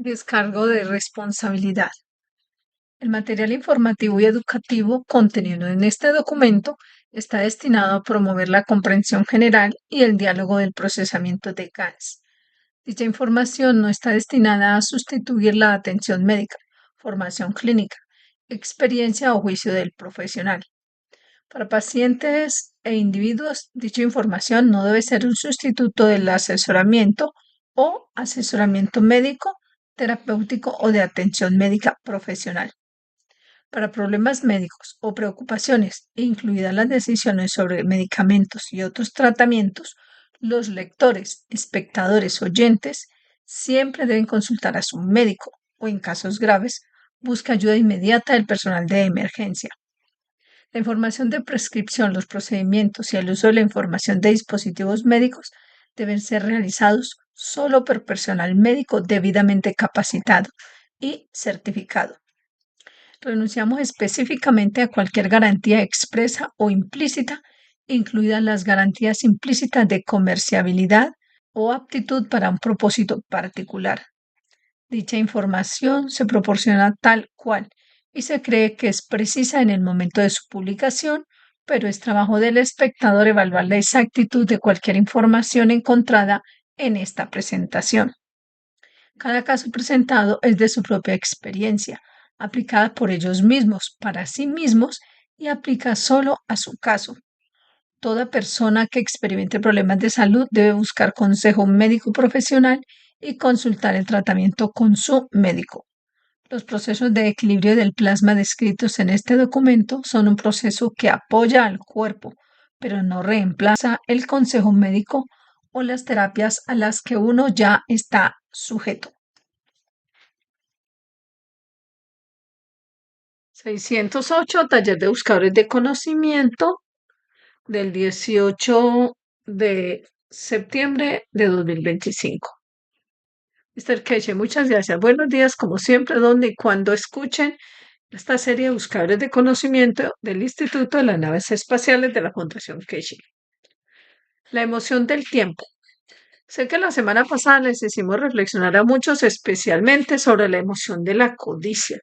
Descargo de responsabilidad. El material informativo y educativo contenido en este documento está destinado a promover la comprensión general y el diálogo del procesamiento de GANS. Dicha información no está destinada a sustituir la atención médica, formación clínica, experiencia o juicio del profesional. Para pacientes e individuos, dicha información no debe ser un sustituto del asesoramiento o asesoramiento médico, terapéutico o de atención médica profesional. Para problemas médicos o preocupaciones, incluidas las decisiones sobre medicamentos y otros tratamientos, los lectores, espectadores, oyentes siempre deben consultar a su médico o, en casos graves, busca ayuda inmediata del personal de emergencia. La información de prescripción, los procedimientos y el uso de la información de dispositivos médicos deben ser realizados solo por personal médico debidamente capacitado y certificado. Renunciamos específicamente a cualquier garantía expresa o implícita, incluidas las garantías implícitas de comerciabilidad o aptitud para un propósito particular. Dicha información se proporciona tal cual y se cree que es precisa en el momento de su publicación, pero es trabajo del espectador evaluar la exactitud de cualquier información encontrada en esta presentación. Cada caso presentado es de su propia experiencia, aplicada por ellos mismos, para sí mismos y aplica solo a su caso. Toda persona que experimente problemas de salud debe buscar consejo médico profesional y consultar el tratamiento con su médico. Los procesos de equilibrio del plasma descritos en este documento son un proceso que apoya al cuerpo, pero no reemplaza el consejo médico o las terapias a las que uno ya está sujeto. 608, taller de buscadores de conocimiento del 18 de septiembre de 2025. Mr. Keche, muchas gracias. Buenos días, como siempre, donde y cuando escuchen esta serie de buscadores de conocimiento del Instituto de las Naves Espaciales de la Fundación Keche. La emoción del tiempo. Sé que la semana pasada les hicimos reflexionar a muchos especialmente sobre la emoción de la codicia.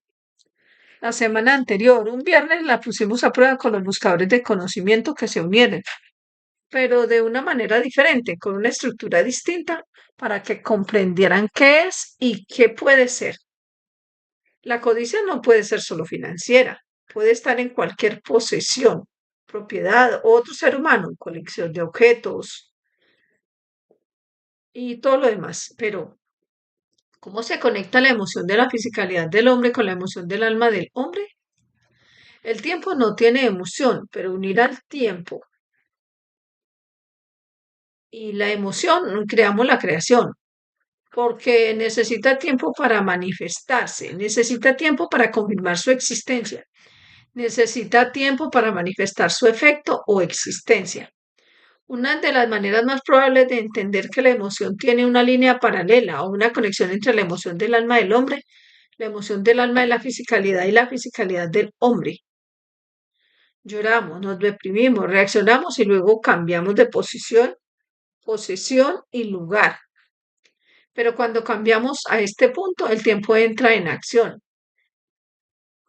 La semana anterior, un viernes, la pusimos a prueba con los buscadores de conocimiento que se unieron, pero de una manera diferente, con una estructura distinta, para que comprendieran qué es y qué puede ser. La codicia no puede ser solo financiera, puede estar en cualquier posesión, propiedad o otro ser humano, colección de objetos y todo lo demás. Pero, ¿cómo se conecta la emoción de la fisicalidad del hombre con la emoción del alma del hombre? El tiempo no tiene emoción, pero unir al tiempo y la emoción creamos la creación, porque necesita tiempo para manifestarse, necesita tiempo para confirmar su existencia, necesita tiempo para manifestar su efecto o existencia. Una de las maneras más probables de entender que la emoción tiene una línea paralela o una conexión entre la emoción del alma del hombre, la emoción del alma de la fisicalidad y la fisicalidad del hombre. Lloramos, nos deprimimos, reaccionamos y luego cambiamos de posición, posesión y lugar. Pero cuando cambiamos a este punto, el tiempo entra en acción.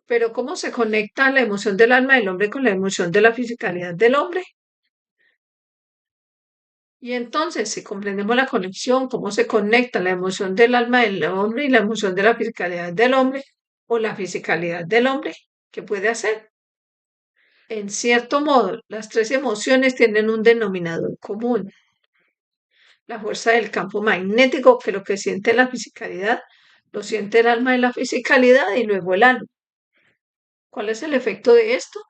Pero ¿cómo se conecta la emoción del alma del hombre con la emoción de la fisicalidad del hombre? Y entonces, si comprendemos la conexión, cómo se conecta la emoción del alma del hombre y la emoción de la fisicalidad del hombre o la fisicalidad del hombre, ¿qué puede hacer? En cierto modo, las tres emociones tienen un denominador común: la fuerza del campo magnético, que lo que siente la fisicalidad, lo siente el alma de la fisicalidad y luego el alma. ¿Cuál es el efecto de esto?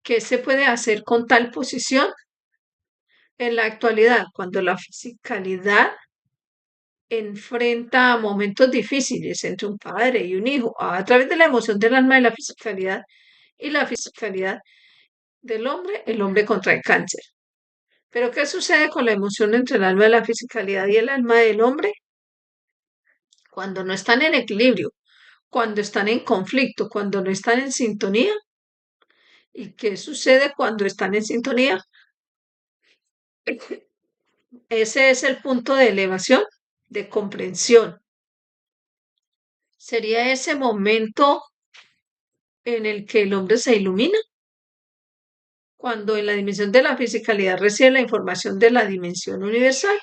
¿Qué se puede hacer con tal posición? En la actualidad, cuando la fisicalidad enfrenta momentos difíciles entre un padre y un hijo, a través de la emoción del alma de la fisicalidad y la fisicalidad del hombre, el hombre contrae cáncer. Pero ¿qué sucede con la emoción entre el alma de la fisicalidad y el alma del hombre? Cuando no están en equilibrio, cuando están en conflicto, cuando no están en sintonía. ¿Y qué sucede cuando están en sintonía? Ese es el punto de elevación, de comprensión. Sería ese momento en el que el hombre se ilumina, cuando en la dimensión de la fisicalidad recibe la información de la dimensión universal.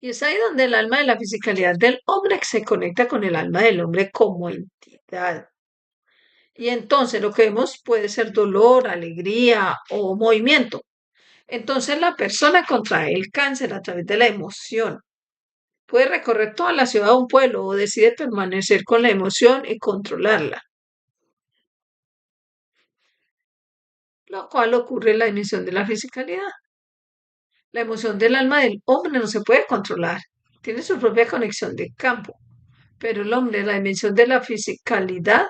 Y es ahí donde el alma de la fisicalidad del hombre se conecta con el alma del hombre como entidad. Y entonces lo que vemos puede ser dolor, alegría o movimiento. Entonces la persona contrae el cáncer a través de la emoción. Puede recorrer toda la ciudad o un pueblo o decide permanecer con la emoción y controlarla, lo cual ocurre en la dimensión de la fisicalidad. La emoción del alma del hombre no se puede controlar, tiene su propia conexión de campo, pero el hombre, la dimensión de la fisicalidad,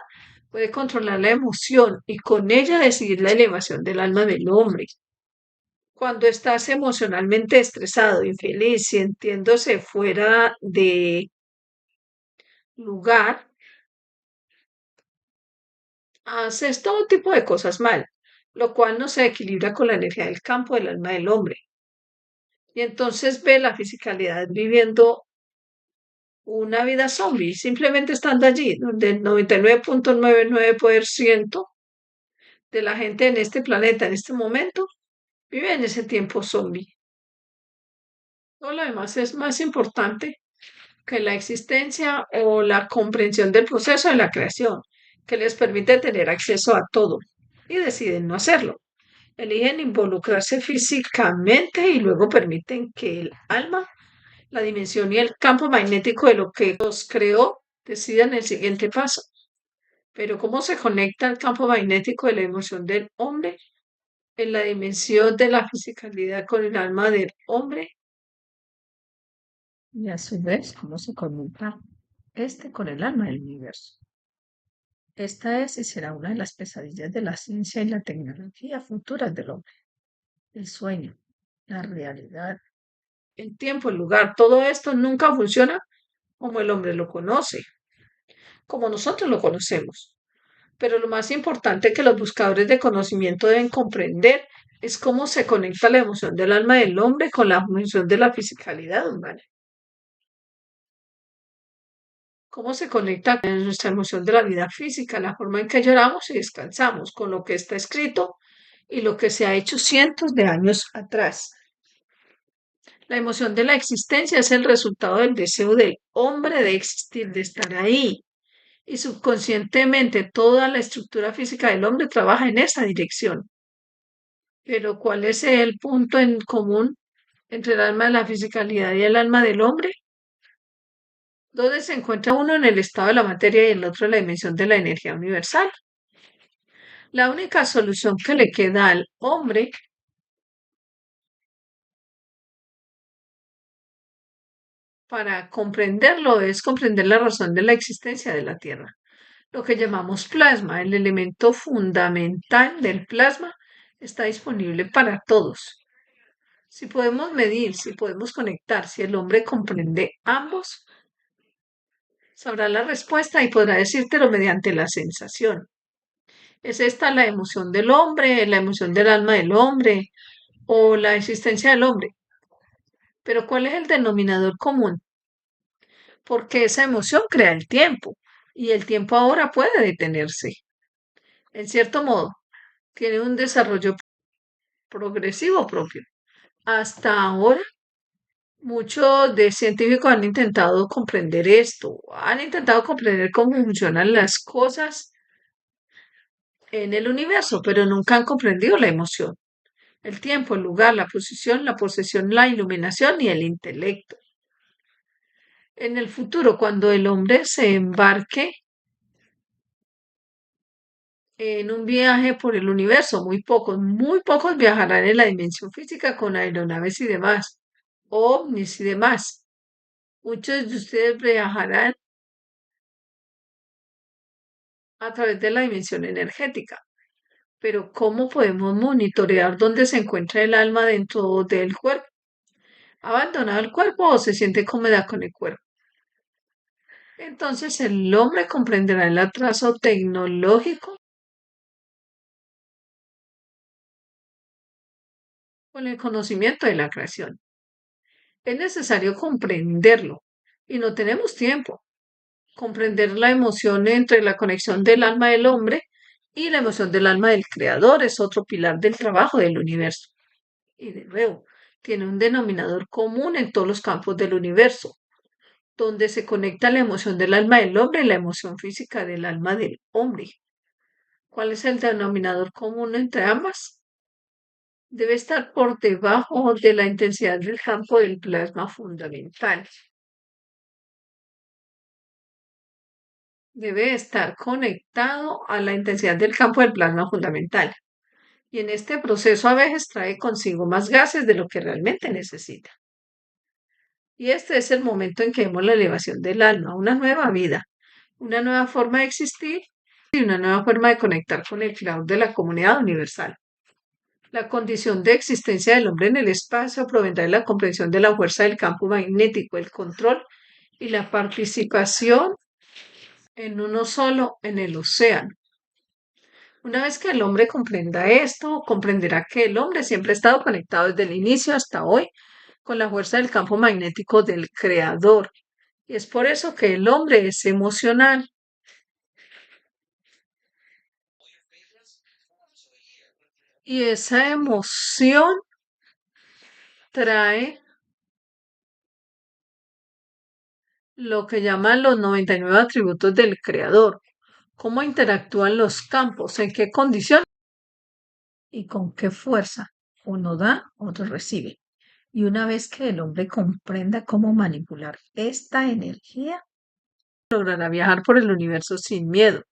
puede controlar la emoción y con ella decidir la elevación del alma del hombre. Cuando estás emocionalmente estresado, infeliz, sintiéndose fuera de lugar, haces todo tipo de cosas mal, lo cual no se equilibra con la energía del campo del alma del hombre. Y entonces ve la fisicalidad viviendo una vida zombie, simplemente estando allí, donde el 99.99% de la gente en este planeta, en este momento, vive en ese tiempo zombie. Todo lo demás es más importante que la existencia o la comprensión del proceso de la creación, que les permite tener acceso a todo y deciden no hacerlo. Eligen involucrarse físicamente y luego permiten que el alma, la dimensión y el campo magnético de lo que los creó decidan el siguiente paso. Pero ¿cómo se conecta el campo magnético de la emoción del hombre en la dimensión de la fisicalidad con el alma del hombre? Y a su vez, ¿cómo se conecta este con el alma del universo? Esta es y será una de las pesadillas de la ciencia y la tecnología futuras del hombre. El sueño, la realidad, el tiempo, el lugar, todo esto nunca funciona como el hombre lo conoce, como nosotros lo conocemos. Pero lo más importante que los buscadores de conocimiento deben comprender es cómo se conecta la emoción del alma del hombre con la emoción de la fisicalidad humana. Cómo se conecta nuestra emoción de la vida física, la forma en que lloramos y descansamos, con lo que está escrito y lo que se ha hecho cientos de años atrás. La emoción de la existencia es el resultado del deseo del hombre de existir, de estar ahí. Y subconscientemente toda la estructura física del hombre trabaja en esa dirección. Pero ¿cuál es el punto en común entre el alma de la fisicalidad y el alma del hombre? ¿Dónde se encuentra uno en el estado de la materia y el otro en la dimensión de la energía universal? La única solución que le queda al hombre para comprenderlo es comprender la razón de la existencia de la Tierra. Lo que llamamos plasma, el elemento fundamental del plasma, está disponible para todos. Si podemos medir, si podemos conectar, si el hombre comprende ambos, sabrá la respuesta y podrá decírtelo mediante la sensación. ¿Es esta la emoción del hombre, la emoción del alma del hombre o la existencia del hombre? Pero ¿cuál es el denominador común? Porque esa emoción crea el tiempo y el tiempo ahora puede detenerse. En cierto modo, tiene un desarrollo progresivo propio. Hasta ahora, muchos de científicos han intentado comprender esto, han intentado comprender cómo funcionan las cosas en el universo, pero nunca han comprendido la emoción, el tiempo, el lugar, la posición, la posesión, la iluminación y el intelecto. En el futuro, cuando el hombre se embarque en un viaje por el universo, muy pocos viajarán en la dimensión física con aeronaves y demás, ovnis y demás. Muchos de ustedes viajarán a través de la dimensión energética. Pero ¿cómo podemos monitorear dónde se encuentra el alma dentro del cuerpo? ¿Ha abandonado el cuerpo o se siente cómoda con el cuerpo? Entonces el hombre comprenderá el atraso tecnológico con el conocimiento de la creación. Es necesario comprenderlo y no tenemos tiempo. Comprender la emoción entre la conexión del alma del hombre y la emoción del alma del creador es otro pilar del trabajo del universo. Y de nuevo, tiene un denominador común en todos los campos del universo, donde se conecta la emoción del alma del hombre y la emoción física del alma del hombre. ¿Cuál es el denominador común entre ambas? Debe estar por debajo de la intensidad del campo del plasma fundamental. Debe estar conectado a la intensidad del campo del plasma fundamental. Y en este proceso a veces trae consigo más gases de lo que realmente necesita. Y este es el momento en que vemos la elevación del alma, una nueva vida, una nueva forma de existir y una nueva forma de conectar con el creador de la comunidad universal. La condición de existencia del hombre en el espacio provendrá de la comprensión de la fuerza del campo magnético, el control y la participación en uno solo en el océano. Una vez que el hombre comprenda esto, comprenderá que el hombre siempre ha estado conectado desde el inicio hasta hoy con la fuerza del campo magnético del creador. Y es por eso que el hombre es emocional. Y esa emoción trae lo que llaman los 99 atributos del creador. Cómo interactúan los campos, en qué condiciones y con qué fuerza. Uno da, otro recibe. Y una vez que el hombre comprenda cómo manipular esta energía, logrará viajar por el universo sin miedo,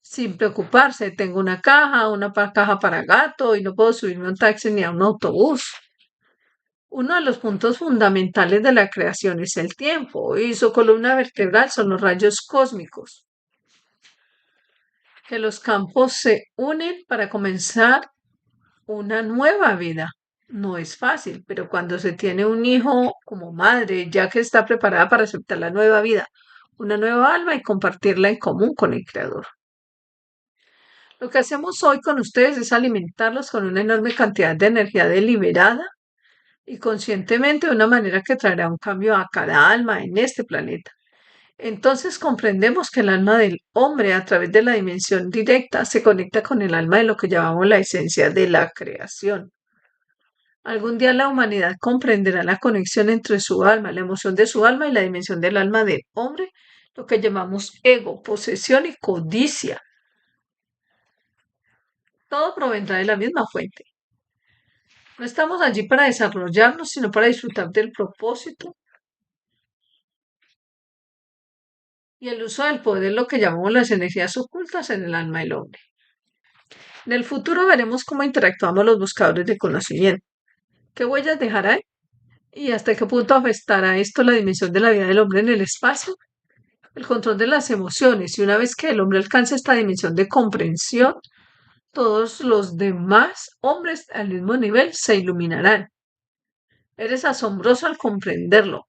sin preocuparse. Tengo una caja para gato y no puedo subirme a un taxi ni a un autobús. Uno de los puntos fundamentales de la creación es el tiempo y su columna vertebral son los rayos cósmicos. Que los campos se unen para comenzar una nueva vida. No es fácil, pero cuando se tiene un hijo como madre, ya que está preparada para aceptar la nueva vida, una nueva alma y compartirla en común con el Creador. Lo que hacemos hoy con ustedes es alimentarlos con una enorme cantidad de energía deliberada y conscientemente de una manera que traerá un cambio a cada alma en este planeta. Entonces comprendemos que el alma del hombre a través de la dimensión directa se conecta con el alma de lo que llamamos la esencia de la creación. Algún día la humanidad comprenderá la conexión entre su alma, la emoción de su alma y la dimensión del alma del hombre, lo que llamamos ego, posesión y codicia. Todo provendrá de la misma fuente. No estamos allí para desarrollarnos, sino para disfrutar del propósito y el uso del poder, lo que llamamos las energías ocultas en el alma del hombre. En el futuro veremos cómo interactuamos los buscadores de conocimiento, qué huellas dejará y hasta qué punto afectará esto la dimensión de la vida del hombre en el espacio, el control de las emociones. Y una vez que el hombre alcance esta dimensión de comprensión, todos los demás hombres al mismo nivel se iluminarán. Eres asombroso al comprenderlo,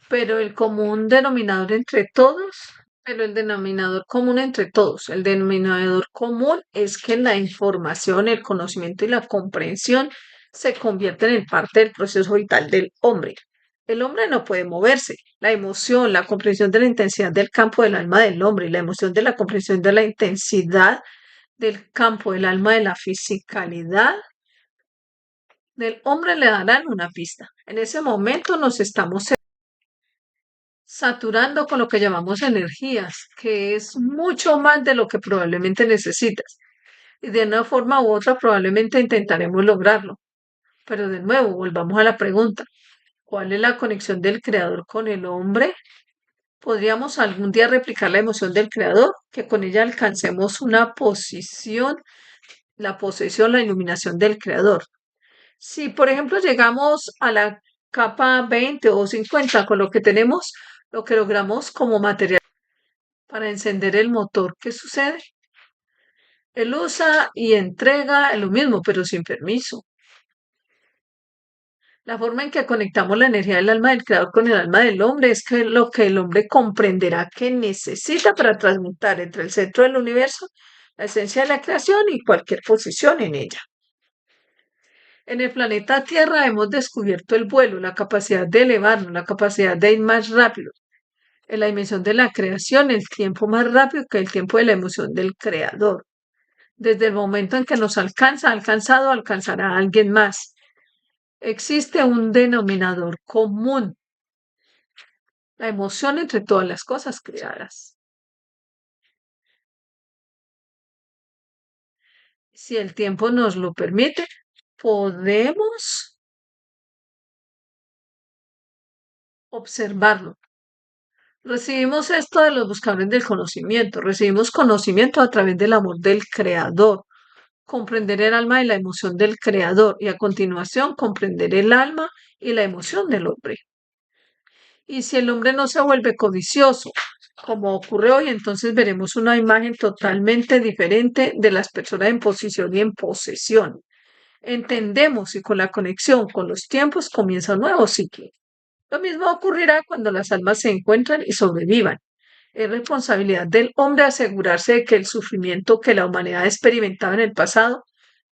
pero el común denominador entre todos, pero el denominador común entre todos, el denominador común es que la información, el conocimiento y la comprensión se convierten en parte del proceso vital del hombre. El hombre no puede moverse. La emoción, la comprensión de la intensidad del campo del alma del hombre y la emoción de la comprensión de la intensidad del campo del alma de la fisicalidad del hombre le darán una pista. En ese momento nos estamos saturando con lo que llamamos energías, que es mucho más de lo que probablemente necesitas. Y de una forma u otra probablemente intentaremos lograrlo. Pero de nuevo, volvamos a la pregunta. ¿Cuál es la conexión del creador con el hombre? ¿Podríamos algún día replicar la emoción del creador? Que con ella alcancemos una posición, la posesión, la iluminación del creador. Si, por ejemplo, llegamos a la capa 20 o 50 con lo que tenemos, lo que logramos como material para encender el motor, ¿qué sucede? Él usa y entrega lo mismo, pero sin permiso. La forma en que conectamos la energía del alma del creador con el alma del hombre es que lo que el hombre comprenderá que necesita para transmutar entre el centro del universo, la esencia de la creación y cualquier posición en ella. En el planeta Tierra hemos descubierto el vuelo, la capacidad de elevarnos, la capacidad de ir más rápido. En la dimensión de la creación, el tiempo más rápido que el tiempo de la emoción del creador. Desde el momento en que nos alcanza, ha alcanzado, alcanzará a alguien más. Existe un denominador común, la emoción entre todas las cosas creadas. Si el tiempo nos lo permite, podemos observarlo. Recibimos esto de los buscadores del conocimiento, recibimos conocimiento a través del amor del creador, comprender el alma y la emoción del creador y a continuación comprender el alma y la emoción del hombre. Y si el hombre no se vuelve codicioso, como ocurre hoy, entonces veremos una imagen totalmente diferente de las personas en posición y en posesión. Entendemos y con la conexión con los tiempos comienza un nuevo ciclo. Lo mismo ocurrirá cuando las almas se encuentran y sobrevivan. Es responsabilidad del hombre asegurarse de que el sufrimiento que la humanidad ha experimentado en el pasado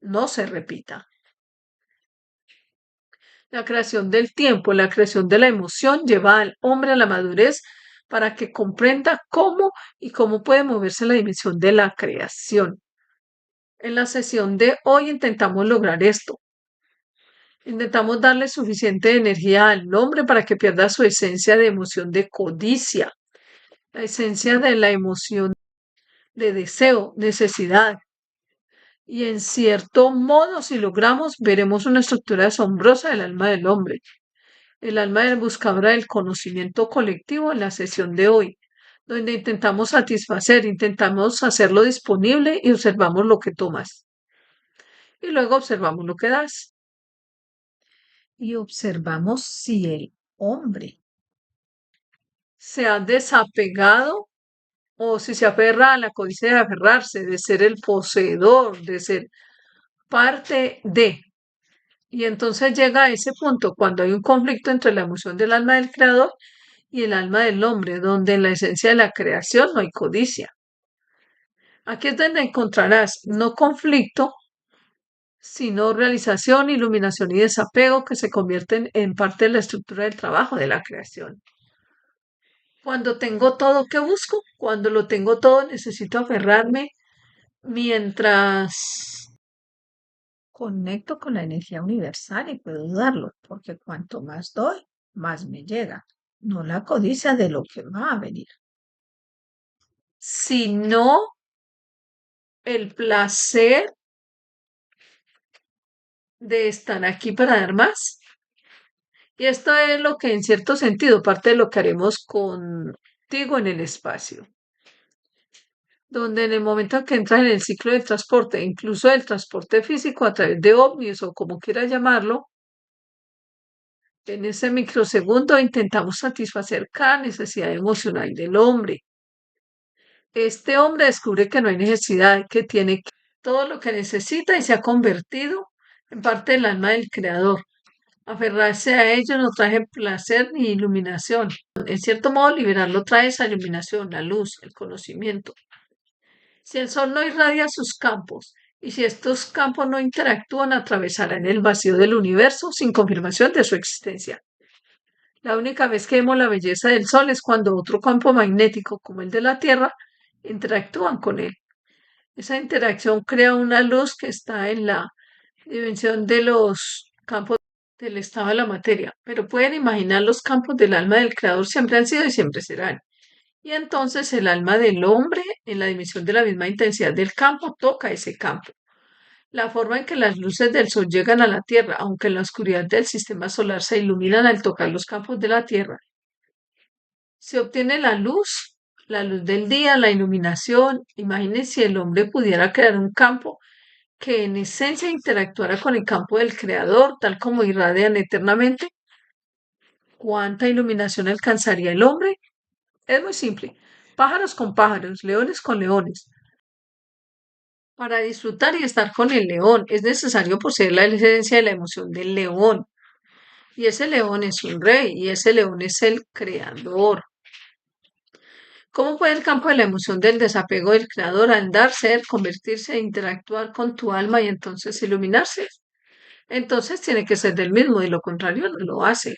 no se repita. La creación del tiempo, la creación de la emoción lleva al hombre a la madurez para que comprenda cómo puede moverse la dimensión de la creación. En la sesión de hoy intentamos lograr esto. Intentamos darle suficiente energía al hombre para que pierda su esencia de emoción de codicia, la esencia de la emoción de deseo, necesidad. Y en cierto modo, si logramos, veremos una estructura asombrosa del alma del hombre, el alma del buscadora del conocimiento colectivo en la sesión de hoy, donde intentamos satisfacer, intentamos hacerlo disponible y observamos lo que tomas. Y luego observamos lo que das. Y observamos si el hombre se ha desapegado o si se aferra a la codicia de aferrarse, de ser el poseedor, de ser parte de. Y entonces llega a ese punto cuando hay un conflicto entre la emoción del alma del creador y el alma del hombre, donde en la esencia de la creación no hay codicia. Aquí es donde encontrarás no conflicto, sino realización, iluminación y desapego que se convierten en parte de la estructura del trabajo de la creación. Cuando tengo todo que busco, cuando lo tengo todo, necesito aferrarme mientras conecto con la energía universal y puedo darlo, porque cuanto más doy, más me llega. No la codicia de lo que va a venir, sino el placer de estar aquí para dar más. Y esto es lo que en cierto sentido parte de lo que haremos contigo en el espacio, donde en el momento en que entras en el ciclo del transporte, incluso el transporte físico a través de ovnis o como quieras llamarlo, en ese microsegundo intentamos satisfacer cada necesidad emocional del hombre. Este hombre descubre que no hay necesidad, que tiene todo lo que necesita y se ha convertido en parte del alma del creador. Aferrarse a ello no trae placer ni iluminación. En cierto modo, liberarlo trae esa iluminación, la luz, el conocimiento. Si el sol no irradia sus campos y si estos campos no interactúan, atravesarán el vacío del universo sin confirmación de su existencia. La única vez que vemos la belleza del sol es cuando otro campo magnético, como el de la Tierra, interactúan con él. Esa interacción crea una luz que está en la dimensión de los campos del estado de la materia. Pero pueden imaginar los campos del alma del creador siempre han sido y siempre serán. Y entonces el alma del hombre, en la dimensión de la misma intensidad del campo, toca ese campo. La forma en que las luces del sol llegan a la Tierra, aunque en la oscuridad del sistema solar se iluminan al tocar los campos de la Tierra, se obtiene la luz del día, la iluminación. Imagínense si el hombre pudiera crear un campo que en esencia interactuara con el campo del creador, tal como irradian eternamente. ¿Cuánta iluminación alcanzaría el hombre? Es muy simple. Pájaros con pájaros, leones con leones. Para disfrutar y estar con el león es necesario poseer la esencia de la emoción del león. Y ese león es un rey y ese león es el creador. ¿Cómo puede el campo de la emoción del desapego del creador andar, ser, convertirse e interactuar con tu alma y entonces iluminarse? Entonces tiene que ser del mismo, de lo contrario no lo hace.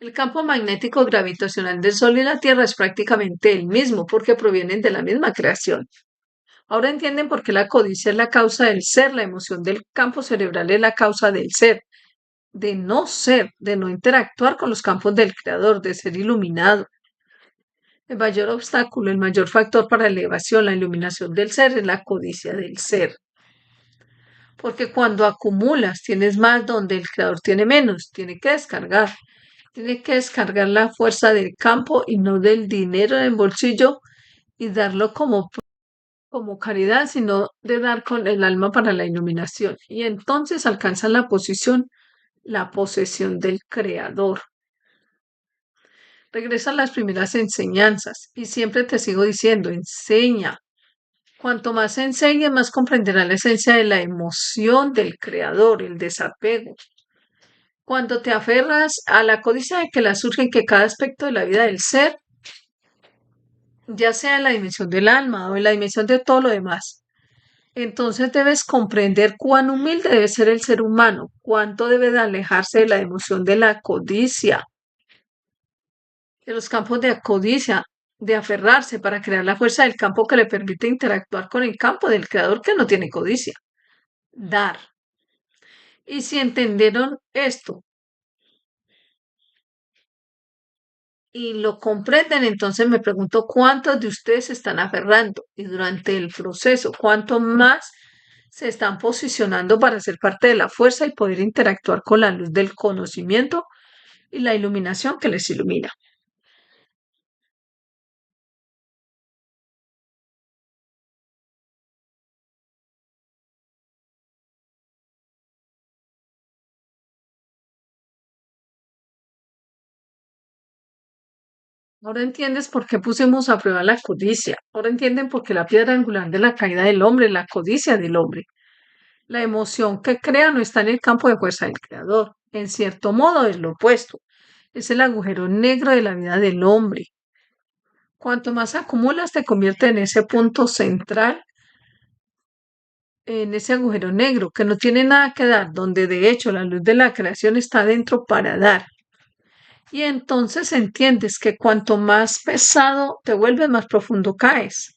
El campo magnético gravitacional del Sol y la Tierra es prácticamente el mismo porque provienen de la misma creación. Ahora entienden por qué la codicia es la causa del ser, la emoción del campo cerebral es la causa del ser, de no interactuar con los campos del creador, de ser iluminado. El mayor obstáculo, el mayor factor para la elevación, la iluminación del ser es la codicia del ser. Porque cuando acumulas, tienes más donde el creador tiene menos, tiene que descargar. Tiene que descargar la fuerza del campo y no del dinero en el bolsillo y darlo como caridad, sino de dar con el alma para la iluminación. Y entonces alcanzan la posición, la posesión del creador. Regresa a las primeras enseñanzas y siempre te sigo diciendo, enseña. Cuanto más enseñes, más comprenderás la esencia de la emoción del creador, el desapego. Cuando te aferras a la codicia de que la surge en que cada aspecto de la vida del ser, ya sea en la dimensión del alma o en la dimensión de todo lo demás, entonces debes comprender cuán humilde debe ser el ser humano, cuánto debe de alejarse de la emoción de la codicia, de los campos de codicia, de aferrarse para crear la fuerza del campo que le permite interactuar con el campo del creador que no tiene codicia. Dar. Y si entendieron esto y lo comprenden, entonces me pregunto cuántos de ustedes se están aferrando y durante el proceso, cuánto más se están posicionando para ser parte de la fuerza y poder interactuar con la luz del conocimiento y la iluminación que les ilumina. Ahora entiendes por qué pusimos a prueba la codicia. Ahora entienden por qué la piedra angular de la caída del hombre, la codicia del hombre. La emoción que crea no está en el campo de fuerza del creador. En cierto modo es lo opuesto. Es el agujero negro de la vida del hombre. Cuanto más acumulas, te convierte en ese punto central, en ese agujero negro que no tiene nada que dar, donde de hecho la luz de la creación está dentro para dar. Y entonces entiendes que cuanto más pesado te vuelves, más profundo caes.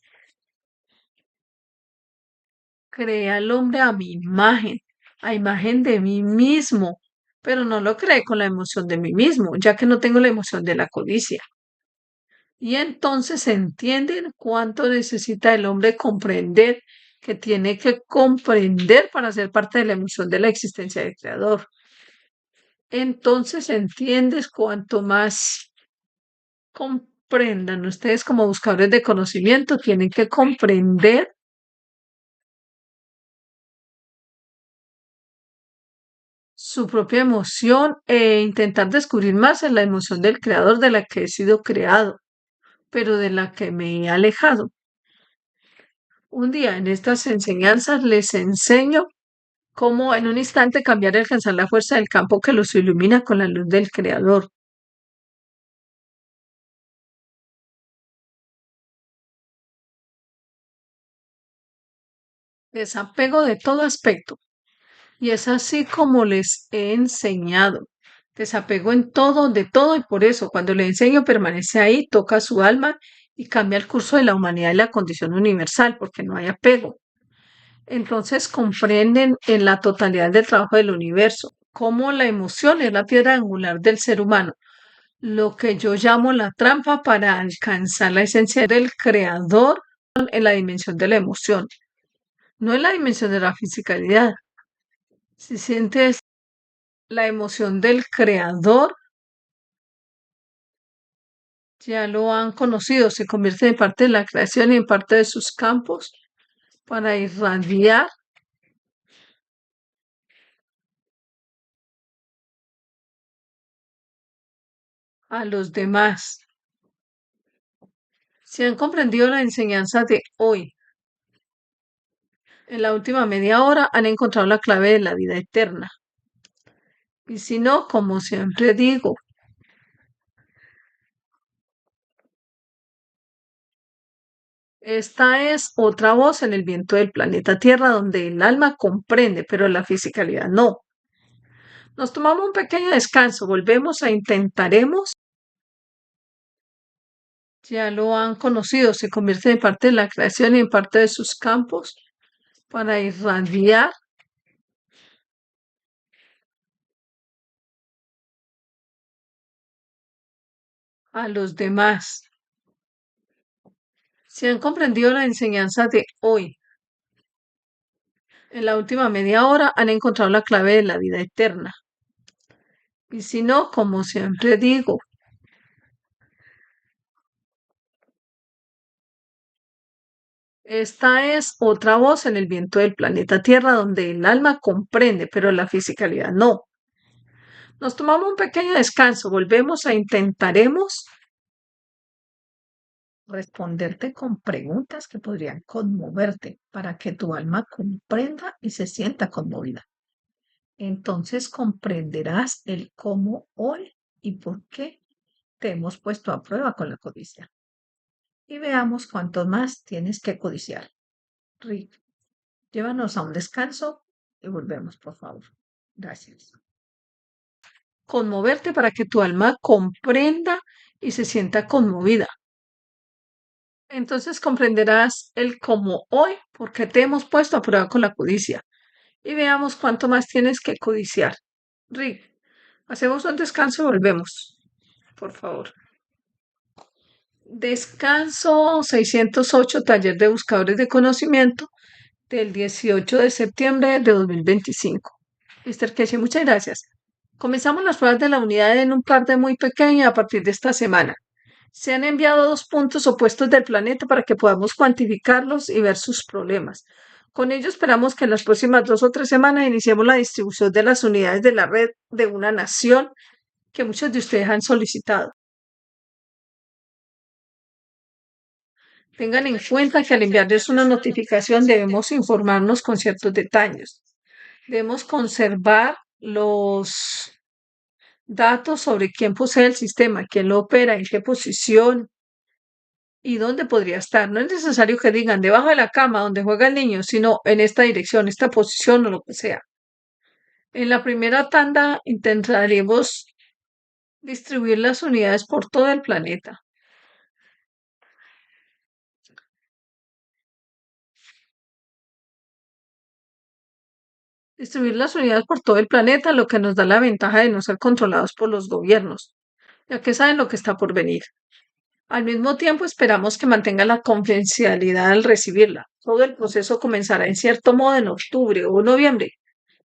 Crea al hombre a mi imagen, a imagen de mí mismo, pero no lo cree con la emoción de mí mismo, ya que no tengo la emoción de la codicia. Y entonces entienden cuánto necesita el hombre comprender que tiene que comprender para ser parte de la emoción de la existencia del creador. Entonces entiendes cuanto más comprendan ustedes como buscadores de conocimiento, tienen que comprender su propia emoción e intentar descubrir más en la emoción del creador de la que he sido creado, pero de la que me he alejado. Un día en estas enseñanzas les enseño cómo en un instante cambiar y alcanzar la fuerza del campo que los ilumina con la luz del creador. Desapego de todo aspecto. Y es así como les he enseñado. Desapego en todo, de todo, y por eso cuando le enseño permanece ahí, toca su alma y cambia el curso de la humanidad y la condición universal, porque no hay apego. Entonces comprenden en la totalidad del trabajo del universo cómo la emoción es la piedra angular del ser humano, lo que yo llamo la trampa para alcanzar la esencia del creador en la dimensión de la emoción, no en la dimensión de la fisicalidad. Si sientes la emoción del creador, ya lo han conocido, se convierte en parte de la creación y en parte de sus campos para irradiar a los demás. Si han comprendido la enseñanza de hoy, en la última media hora han encontrado la clave de la vida eterna. Y si no, como siempre digo, Esta es otra voz en el viento del planeta Tierra donde el alma comprende, pero la fisicalidad no. Nos tomamos un pequeño descanso, volvemos a intentaremos. Ya lo han conocido, se convierte en parte de la creación y en parte de sus campos para irradiar a los demás. Si han comprendido la enseñanza de hoy, en la última media hora han encontrado la clave de la vida eterna. Y si no, como siempre digo, esta es otra voz en el viento del planeta Tierra donde el alma comprende, pero la fisicalidad no. Nos tomamos un pequeño descanso, volvemos a intentaremos responderte con preguntas que podrían conmoverte para que tu alma comprenda y se sienta conmovida. Entonces comprenderás el cómo hoy y por qué te hemos puesto a prueba con la codicia. Y veamos cuánto más tienes que codiciar. Rick, llévanos a un descanso y volvemos, por favor. Gracias. Conmoverte para que tu alma comprenda y se sienta conmovida. Entonces comprenderás el cómo hoy, porque te hemos puesto a prueba con la codicia. Y veamos cuánto más tienes que codiciar. Rick, hacemos un descanso y volvemos, por favor. Descanso 608, taller de buscadores de conocimiento del 18 de septiembre de 2025. Mr. Keshe, muchas gracias. Comenzamos las pruebas de la unidad en un parte muy pequeño a partir de esta semana. Se han enviado dos puntos opuestos del planeta para que podamos cuantificarlos y ver sus problemas. Con ello esperamos que en las próximas 2 o 3 semanas iniciemos la distribución de las unidades de la red de una nación que muchos de ustedes han solicitado. Tengan en cuenta que al enviarles una notificación debemos informarnos con ciertos detalles. Debemos conservar los datos sobre quién posee el sistema, quién lo opera, en qué posición y dónde podría estar. No es necesario que digan debajo de la cama donde juega el niño, sino en esta dirección, esta posición o lo que sea. En la primera tanda intentaremos distribuir las unidades por todo el planeta. Distribuir las unidades por todo el planeta, lo que nos da la ventaja de no ser controlados por los gobiernos, ya que saben lo que está por venir. Al mismo tiempo, esperamos que mantenga la confidencialidad al recibirla. Todo el proceso comenzará en cierto modo en octubre o noviembre,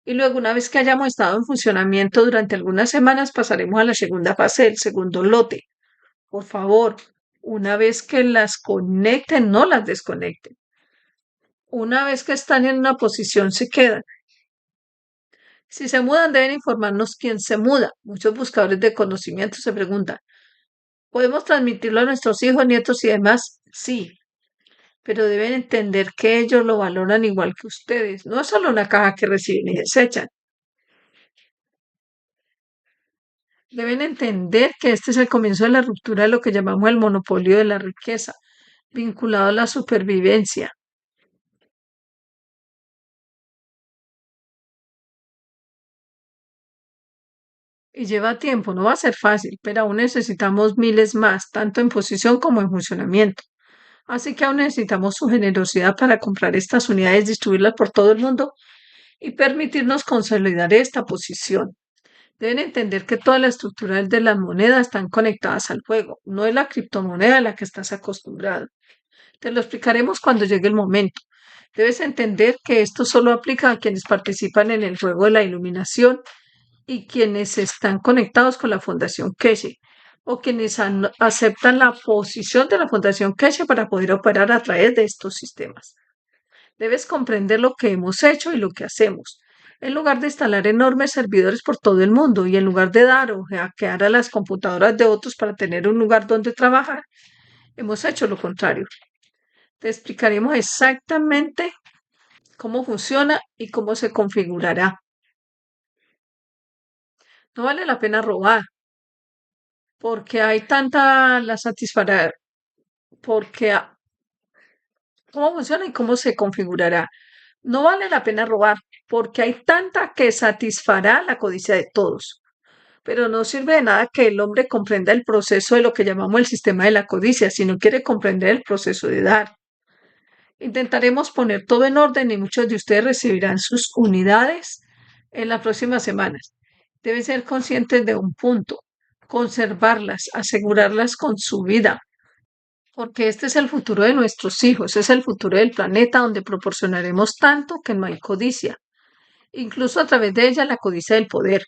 y luego, una vez que hayamos estado en funcionamiento durante algunas semanas, pasaremos a la segunda fase del segundo lote. Por favor, una vez que las conecten, no las desconecten. Una vez que están en una posición, se quedan. Si se mudan, deben informarnos quién se muda. Muchos buscadores de conocimiento se preguntan, ¿podemos transmitirlo a nuestros hijos, nietos y demás? Sí, pero deben entender que ellos lo valoran igual que ustedes. No es solo una caja que reciben y desechan. Deben entender que este es el comienzo de la ruptura de lo que llamamos el monopolio de la riqueza, vinculado a la supervivencia. Y lleva tiempo, no va a ser fácil, pero aún necesitamos miles más, tanto en posición como en funcionamiento. Así que aún necesitamos su generosidad para comprar estas unidades, distribuirlas por todo el mundo y permitirnos consolidar esta posición. Deben entender que toda la estructura de las monedas están conectadas al juego, no es la criptomoneda a la que estás acostumbrado. Te lo explicaremos cuando llegue el momento. Debes entender que esto solo aplica a quienes participan en el juego de la iluminación y quienes están conectados con la Fundación Keshe o quienes aceptan la posición de la Fundación Keshe para poder operar a través de estos sistemas. Debes comprender lo que hemos hecho y lo que hacemos. En lugar de instalar enormes servidores por todo el mundo y en lugar de dar o hackear a las computadoras de otros para tener un lugar donde trabajar, hemos hecho lo contrario. Te explicaremos exactamente cómo funciona y cómo se configurará. No vale la pena robar, porque hay tanta la satisfacer, porque cómo funciona y cómo se configurará. No vale la pena robar, porque hay tanta que satisfará la codicia de todos. Pero no sirve de nada que el hombre comprenda el proceso de lo que llamamos el sistema de la codicia, si no quiere comprender el proceso de dar. Intentaremos poner todo en orden y muchos de ustedes recibirán sus unidades en las próximas semanas. Deben ser conscientes de un punto, conservarlas, asegurarlas con su vida, porque este es el futuro de nuestros hijos, es el futuro del planeta donde proporcionaremos tanto que no hay codicia, incluso a través de ella la codicia del poder.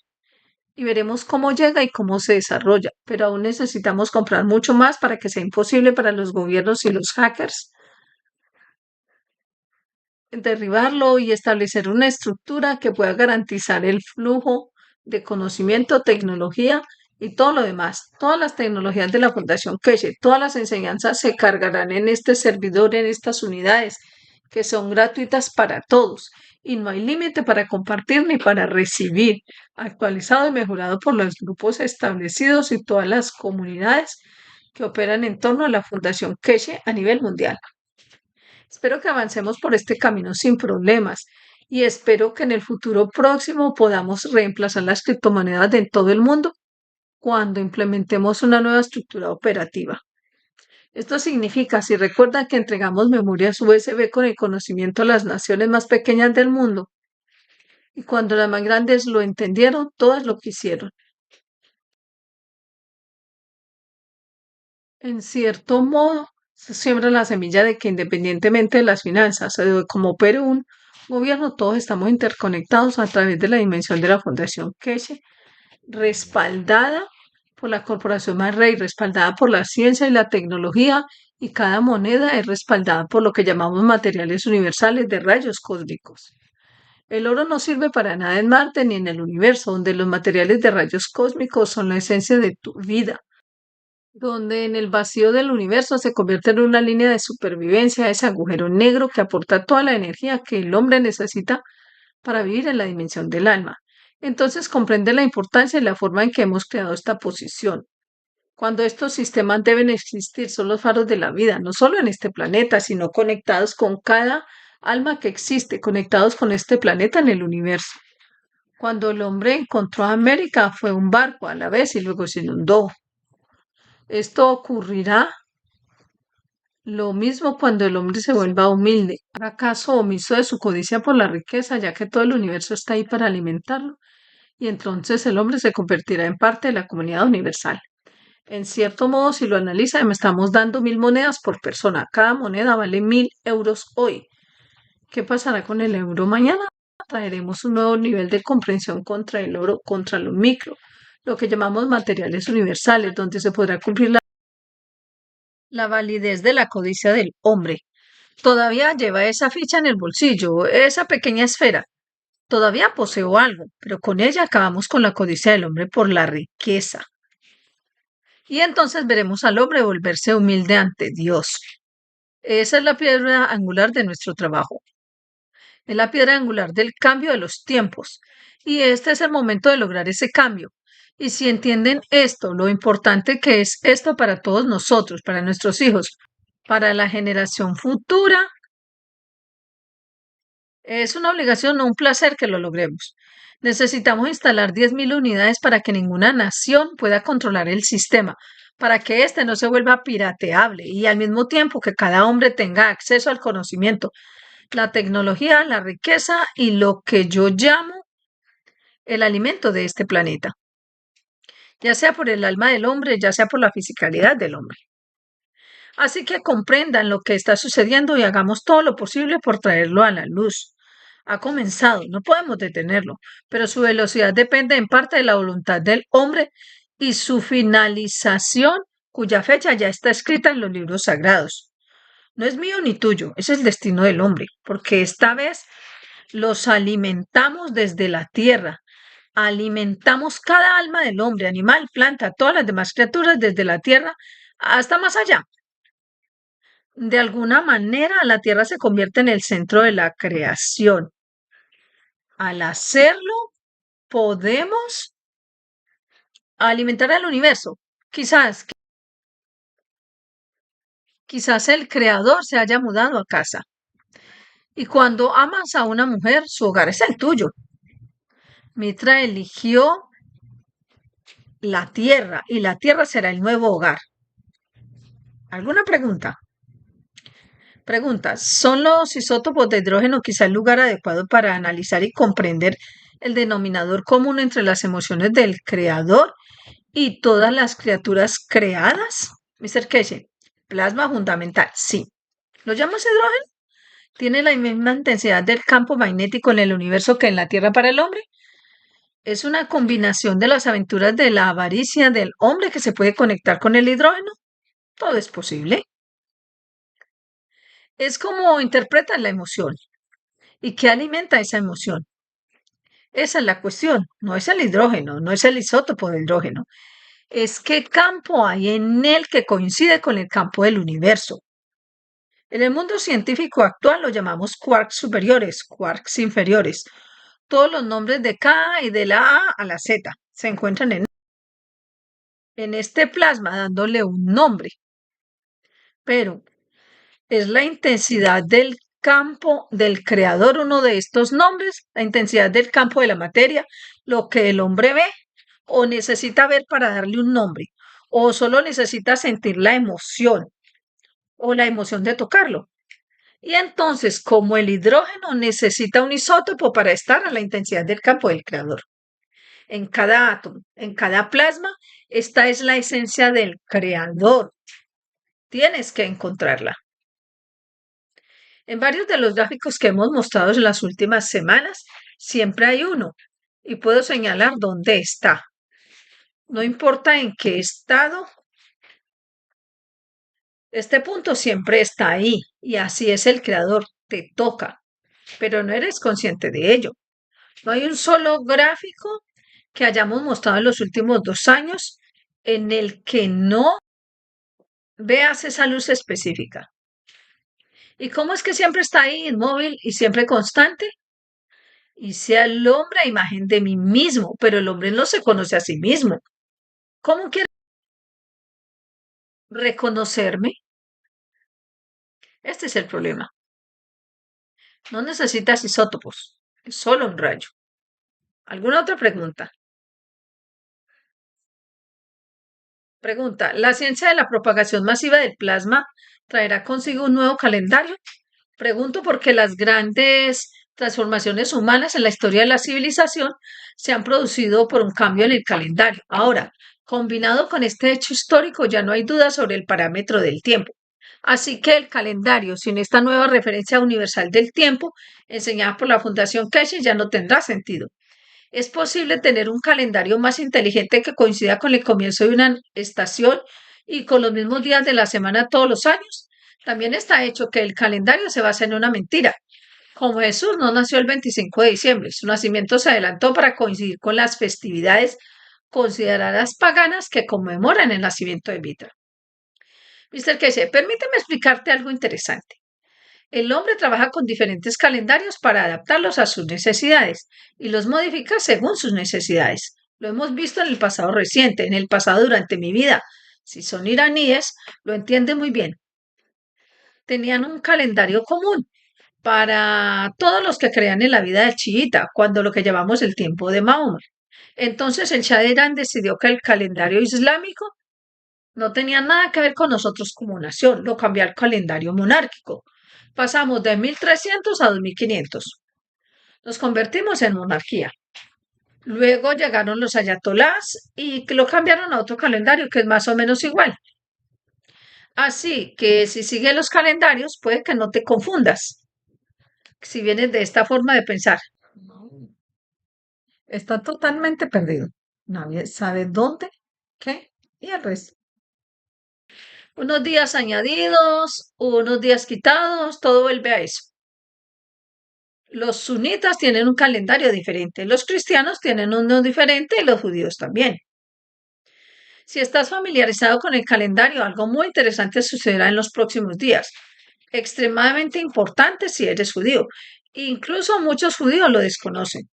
Y veremos cómo llega y cómo se desarrolla, pero aún necesitamos comprar mucho más para que sea imposible para los gobiernos y los hackers derribarlo y establecer una estructura que pueda garantizar el flujo de conocimiento, tecnología y todo lo demás. Todas las tecnologías de la Fundación Keshe, todas las enseñanzas se cargarán en este servidor, en estas unidades, que son gratuitas para todos y no hay límite para compartir ni para recibir, actualizado y mejorado por los grupos establecidos y todas las comunidades que operan en torno a la Fundación Keshe a nivel mundial. Espero que avancemos por este camino sin problemas y espero que en el futuro próximo podamos reemplazar las criptomonedas de todo el mundo cuando implementemos una nueva estructura operativa. Esto significa, si recuerdan que entregamos memorias USB con el conocimiento a las naciones más pequeñas del mundo, y cuando las más grandes lo entendieron, todas lo quisieron. En cierto modo, se siembra la semilla de que independientemente de las finanzas, como opere un gobierno, todos estamos interconectados a través de la dimensión de la Fundación Keshe, respaldada por la Corporación Rey, respaldada por la ciencia y la tecnología, y cada moneda es respaldada por lo que llamamos materiales universales de rayos cósmicos. El oro no sirve para nada en Marte ni en el universo, donde los materiales de rayos cósmicos son la esencia de tu vida, donde en el vacío del universo se convierte en una línea de supervivencia, ese agujero negro que aporta toda la energía que el hombre necesita para vivir en la dimensión del alma. Entonces comprende la importancia y la forma en que hemos creado esta posición. Cuando estos sistemas deben existir son los faros de la vida, no solo en este planeta, sino conectados con cada alma que existe, conectados con este planeta en el universo. Cuando el hombre encontró a América fue un barco a la vez y luego se inundó. Esto ocurrirá lo mismo cuando el hombre se vuelva humilde, haga caso omiso de su codicia por la riqueza, ya que todo el universo está ahí para alimentarlo, y entonces el hombre se convertirá en parte de la comunidad universal. En cierto modo, si lo analiza, me estamos dando 1000 monedas por persona. Cada moneda vale 1000 euros hoy. ¿Qué pasará con el euro mañana? Traeremos un nuevo nivel de comprensión contra el oro, contra lo micro, lo que llamamos materiales universales, donde se podrá cumplir la validez de la codicia del hombre. Todavía lleva esa ficha en el bolsillo, esa pequeña esfera. Todavía poseo algo, pero con ella acabamos con la codicia del hombre por la riqueza. Y entonces veremos al hombre volverse humilde ante Dios. Esa es la piedra angular de nuestro trabajo. Es la piedra angular del cambio de los tiempos. Y este es el momento de lograr ese cambio. Y si entienden esto, lo importante que es esto para todos nosotros, para nuestros hijos, para la generación futura, es una obligación, no un placer que lo logremos. Necesitamos instalar 10.000 unidades para que ninguna nación pueda controlar el sistema, para que éste no se vuelva pirateable y al mismo tiempo que cada hombre tenga acceso al conocimiento, la tecnología, la riqueza y lo que yo llamo el alimento de este planeta, ya sea por el alma del hombre, ya sea por la fisicalidad del hombre. Así que comprendan lo que está sucediendo y hagamos todo lo posible por traerlo a la luz. Ha comenzado, no podemos detenerlo, pero su velocidad depende en parte de la voluntad del hombre y su finalización, cuya fecha ya está escrita en los libros sagrados. No es mío ni tuyo, es el destino del hombre, porque esta vez los alimentamos desde la tierra. Alimentamos cada alma del hombre, animal, planta, todas las demás criaturas desde la tierra hasta más allá. De alguna manera, la tierra se convierte en el centro de la creación. Al hacerlo, podemos alimentar al universo. Quizás Quizás el creador se haya mudado a casa. Y cuando amas a una mujer, su hogar es el tuyo. Mitra eligió la tierra y la tierra será el nuevo hogar. ¿Alguna pregunta? Pregunta, ¿son los isótopos de hidrógeno quizá el lugar adecuado para analizar y comprender el denominador común entre las emociones del creador y todas las criaturas creadas? Mr. Casey, plasma fundamental, sí. ¿Lo llamas hidrógeno? ¿Tiene la misma intensidad del campo magnético en el universo que en la Tierra para el hombre? ¿Es una combinación de las aventuras de la avaricia del hombre que se puede conectar con el hidrógeno? Todo es posible. Es como interpretan la emoción y qué alimenta esa emoción. Esa es la cuestión. No es el hidrógeno, no es el isótopo de hidrógeno. Es qué campo hay en él que coincide con el campo del universo. En el mundo científico actual lo llamamos quarks superiores, quarks inferiores. Todos los nombres de K y de la A a la Z se encuentran en este plasma dándole un nombre. Pero es la intensidad del campo del creador uno de estos nombres, la intensidad del campo de la materia, lo que el hombre ve o necesita ver para darle un nombre, o solo necesita sentir la emoción o la emoción de tocarlo. Y entonces, como el hidrógeno necesita un isótopo para estar a la intensidad del campo del creador. En cada átomo, en cada plasma, esta es la esencia del creador. Tienes que encontrarla. En varios de los gráficos que hemos mostrado en las últimas semanas, siempre hay uno y puedo señalar dónde está. No importa en qué estado, este punto siempre está ahí y así es el creador, te toca, pero no eres consciente de ello. No hay un solo gráfico que hayamos mostrado en los últimos 2 años en el que no veas esa luz específica. ¿Y cómo es que siempre está ahí, inmóvil y siempre constante? Y sea el hombre a imagen de mí mismo, pero el hombre no se conoce a sí mismo. ¿Cómo quiere reconocerme? Este es el problema. No necesitas isótopos, es solo un rayo. ¿Alguna otra pregunta? Pregunta, ¿la ciencia de la propagación masiva del plasma traerá consigo un nuevo calendario? Pregunto porque las grandes transformaciones humanas en la historia de la civilización se han producido por un cambio en el calendario. Ahora, combinado con este hecho histórico, ya no hay duda sobre el parámetro del tiempo. Así que el calendario, sin esta nueva referencia universal del tiempo, enseñada por la Fundación Keshe, ya no tendrá sentido. ¿Es posible tener un calendario más inteligente que coincida con el comienzo de una estación y con los mismos días de la semana todos los años? También está hecho que el calendario se basa en una mentira. Como Jesús no nació el 25 de diciembre, su nacimiento se adelantó para coincidir con las festividades consideradas paganas que conmemoran el nacimiento de Mitra. Mr. Casey, permíteme explicarte algo interesante. El hombre trabaja con diferentes calendarios para adaptarlos a sus necesidades y los modifica según sus necesidades. Lo hemos visto en el pasado reciente, en el pasado durante mi vida. Si son iraníes, lo entienden muy bien. Tenían un calendario común para todos los que creían en la vida del chiita, cuando lo que llamamos el tiempo de Mahoma. Entonces el Shah de Irán decidió que el calendario islámico no tenía nada que ver con nosotros como nación, lo cambió al calendario monárquico. Pasamos de 1300 a 2500. Nos convertimos en monarquía. Luego llegaron los ayatolás y lo cambiaron a otro calendario que es más o menos igual. Así que si sigues los calendarios, puede que no te confundas si vienes de esta forma de pensar. Está totalmente perdido. Nadie sabe dónde, qué y el resto. Unos días añadidos, unos días quitados, todo vuelve a eso. Los sunitas tienen un calendario diferente, los cristianos tienen uno diferente y los judíos también. Si estás familiarizado con el calendario, algo muy interesante sucederá en los próximos días. Extremadamente importante si eres judío. Incluso muchos judíos lo desconocen.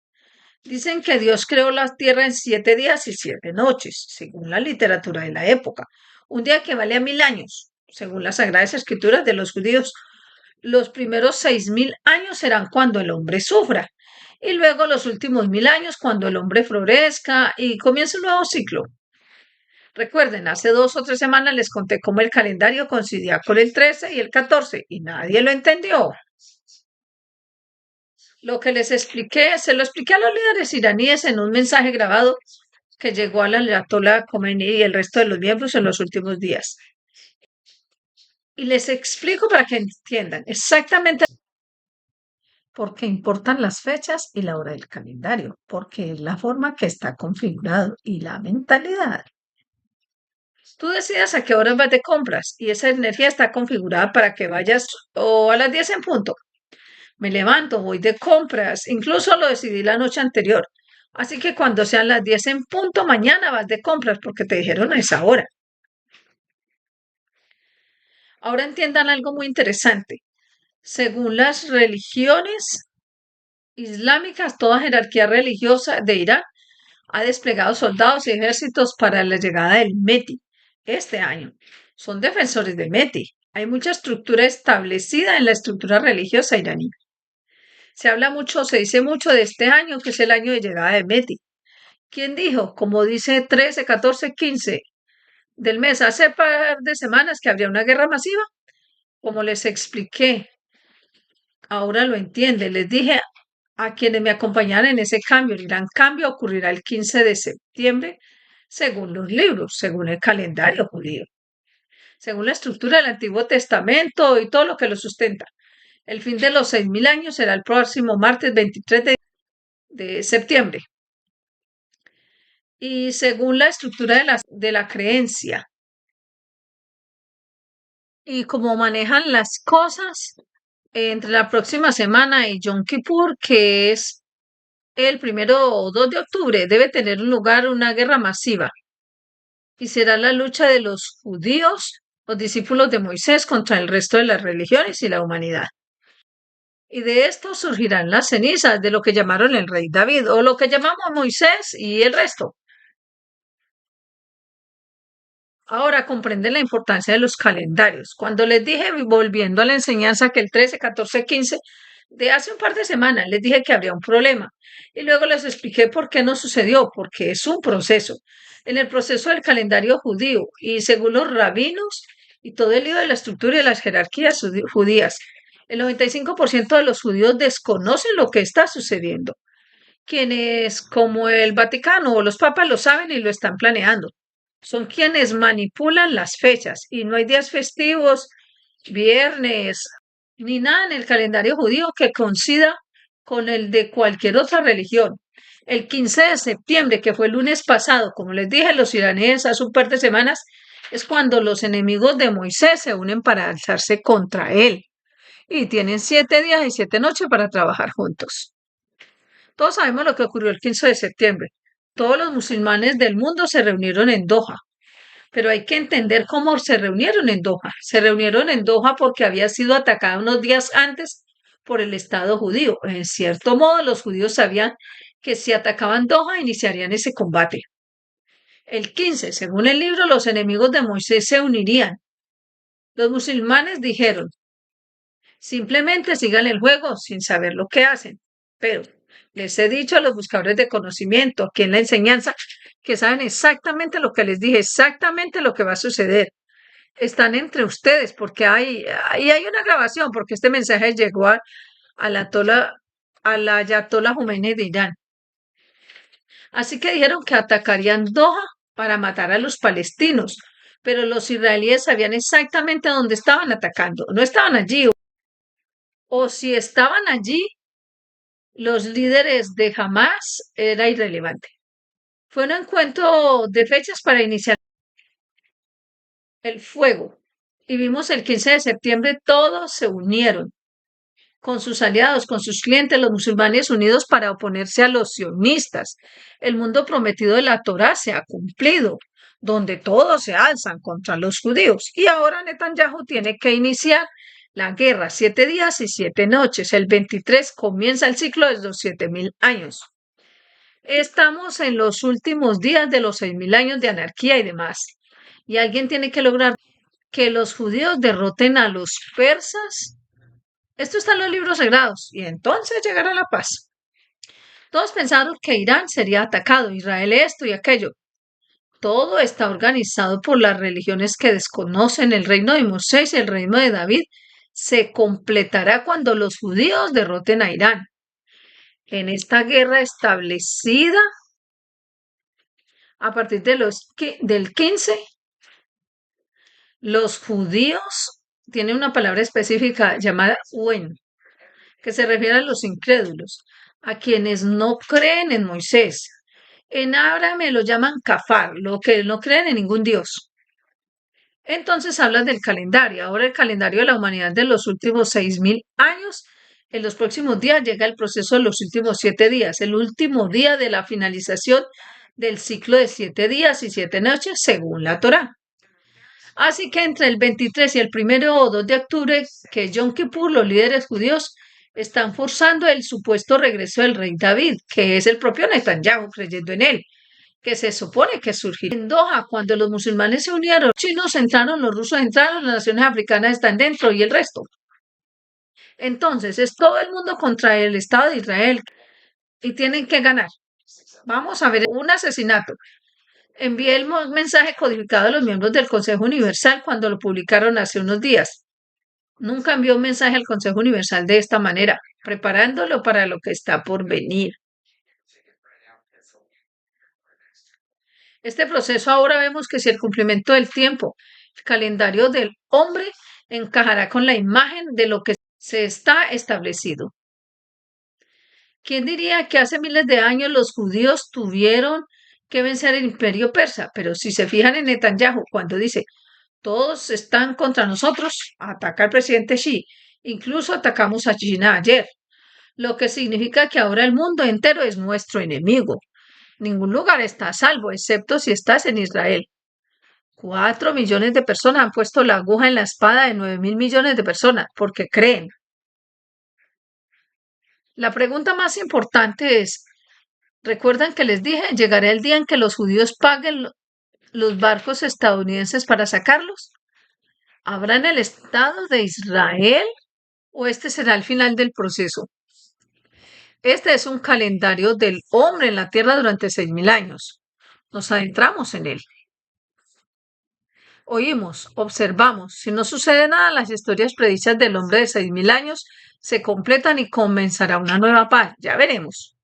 Dicen que Dios creó la tierra en 7 días y 7 noches, según la literatura de la época. Un día que vale a 1000 años. según las Sagradas Escrituras de los judíos, los primeros 6000 años serán cuando el hombre sufra, y luego los últimos 1000 años cuando el hombre florezca y comience un nuevo ciclo. Recuerden, hace 2 o 3 semanas les conté cómo el calendario coincidía con el 13 y el 14 y nadie lo entendió. Lo que les expliqué, se lo expliqué a los líderes iraníes en un mensaje grabado que llegó a la Ayatollah Khomeini y el resto de los miembros en los últimos días. Y les explico para que entiendan exactamente por qué importan las fechas y la hora del calendario, porque es la forma que está configurado y la mentalidad. Tú decidas a qué hora vas de compras y esa energía está configurada para que vayas o a las 10 en punto. Me levanto, voy de compras, incluso lo decidí la noche anterior. Así que cuando sean las 10 en punto, mañana vas de compras porque te dijeron a esa hora. Ahora entiendan algo muy interesante. Según las religiones islámicas, toda jerarquía religiosa de Irán ha desplegado soldados y ejércitos para la llegada del Mehdi este año. Son defensores de Mehdi. Hay mucha estructura establecida en la estructura religiosa iraní. Se habla mucho, se dice mucho de este año, que es el año de llegada de Mehdi. ¿Quién dijo? Como dice 13, 14, 15 del mes, hace par de semanas que habría una guerra masiva. Como les expliqué, ahora lo entiende. Les dije a quienes me acompañaran en ese cambio, el gran cambio ocurrirá el 15 de septiembre, según los libros, según el calendario judío, según la estructura del Antiguo Testamento y todo lo que lo sustenta. El fin de los 6000 años será el próximo martes 23 de septiembre. Y según la estructura de la creencia y cómo manejan las cosas entre la próxima semana y Yom Kippur, que es el 1 o 2 de octubre, debe tener lugar una guerra masiva y será la lucha de los judíos, los discípulos de Moisés, contra el resto de las religiones y la humanidad. Y de esto surgirán las cenizas de lo que llamaron el rey David, o lo que llamamos Moisés y el resto. Ahora comprenden la importancia de los calendarios. Cuando les dije, volviendo a la enseñanza, que el 13, 14, 15 de hace un par de semanas, les dije que habría un problema. Y luego les expliqué por qué no sucedió, porque es un proceso. En el proceso del calendario judío y según los rabinos y todo el lío de la estructura y de las jerarquías judías, el 95% de los judíos desconocen lo que está sucediendo. Quienes, como el Vaticano o los papas, lo saben y lo están planeando. Son quienes manipulan las fechas y no hay días festivos, viernes, ni nada en el calendario judío que coincida con el de cualquier otra religión. El 15 de septiembre, que fue el lunes pasado, como les dije, los iraníes hace un par de semanas, es cuando los enemigos de Moisés se unen para alzarse contra él. Y tienen 7 días y 7 noches para trabajar juntos. Todos sabemos lo que ocurrió el 15 de septiembre. Todos los musulmanes del mundo se reunieron en Doha, pero hay que entender cómo se reunieron en Doha. Se reunieron en Doha porque había sido atacada unos días antes por el Estado judío. En cierto modo, los judíos sabían que si atacaban Doha, iniciarían ese combate. El 15, según el libro, los enemigos de Moisés se unirían. Los musulmanes dijeron, simplemente sigan el juego sin saber lo que hacen. Pero les he dicho a los buscadores de conocimiento, aquí en la enseñanza, que saben exactamente lo que les dije, exactamente lo que va a suceder. Están entre ustedes, porque hay una grabación, porque este mensaje llegó a la Ayatollah Khomeini de Irán. Así que dijeron que atacarían Doha para matar a los palestinos, pero los israelíes sabían exactamente dónde estaban atacando. No estaban allí, o si estaban allí, los líderes de Hamas era irrelevante. Fue un encuentro de fechas para iniciar el fuego. Y vimos el 15 de septiembre, todos se unieron con sus aliados, con sus clientes, los musulmanes unidos para oponerse a los sionistas. El mundo prometido de la Torá se ha cumplido, donde todos se alzan contra los judíos. Y ahora Netanyahu tiene que iniciar la guerra, 7 días y 7 noches. El 23 comienza el ciclo de los 7000 años. Estamos en los últimos días de los 6000 años de anarquía y demás. Y alguien tiene que lograr que los judíos derroten a los persas. Esto está en los libros sagrados y entonces llegará la paz. Todos pensaron que Irán sería atacado, Israel esto y aquello. Todo está organizado por las religiones que desconocen el reino de Moisés y el reino de David. Se completará cuando los judíos derroten a Irán. En esta guerra establecida a partir de del 15, los judíos tienen una palabra específica llamada uen, que se refiere a los incrédulos, a quienes no creen en Moisés. En árabe lo llaman kafar, lo que no creen en ningún dios. Entonces hablan del calendario. Ahora el calendario de la humanidad de los últimos 6.000 años. En los próximos días llega el proceso de los últimos 7 días, el último día de la finalización del ciclo de 7 días y 7 noches según la Torá. Así que entre el 23 y el 1 o 2 de octubre, que es Yom Kippur, los líderes judíos están forzando el supuesto regreso del rey David, que es el propio Netanyahu creyendo en él, que se supone que surgió en Doha cuando los musulmanes se unieron, los chinos entraron, los rusos entraron, las naciones africanas están dentro y el resto. Entonces es todo el mundo contra el Estado de Israel y tienen que ganar. Vamos a ver un asesinato. Envié el mensaje codificado a los miembros del Consejo Universal cuando lo publicaron hace unos días. Nunca envió un mensaje al Consejo Universal de esta manera, preparándolo para lo que está por venir. Este proceso ahora vemos que si el cumplimiento del tiempo, el calendario del hombre encajará con la imagen de lo que se está establecido. ¿Quién diría que hace miles de años los judíos tuvieron que vencer el imperio persa? Pero si se fijan en Netanyahu, cuando dice, todos están contra nosotros, ataca al presidente Xi, incluso atacamos a China ayer, lo que significa que ahora el mundo entero es nuestro enemigo. Ningún lugar está a salvo, excepto si estás en Israel. 4 millones de personas han puesto la aguja en la espada de 9.000 millones de personas porque creen. La pregunta más importante es, ¿recuerdan que les dije, llegará el día en que los judíos paguen los barcos estadounidenses para sacarlos? ¿Habrá en el Estado de Israel o este será el final del proceso? Este es un calendario del hombre en la tierra durante 6.000 años. Nos adentramos en él. Oímos, observamos. Si no sucede nada, las historias predichas del hombre de 6.000 años se completan y comenzará una nueva paz. Ya veremos.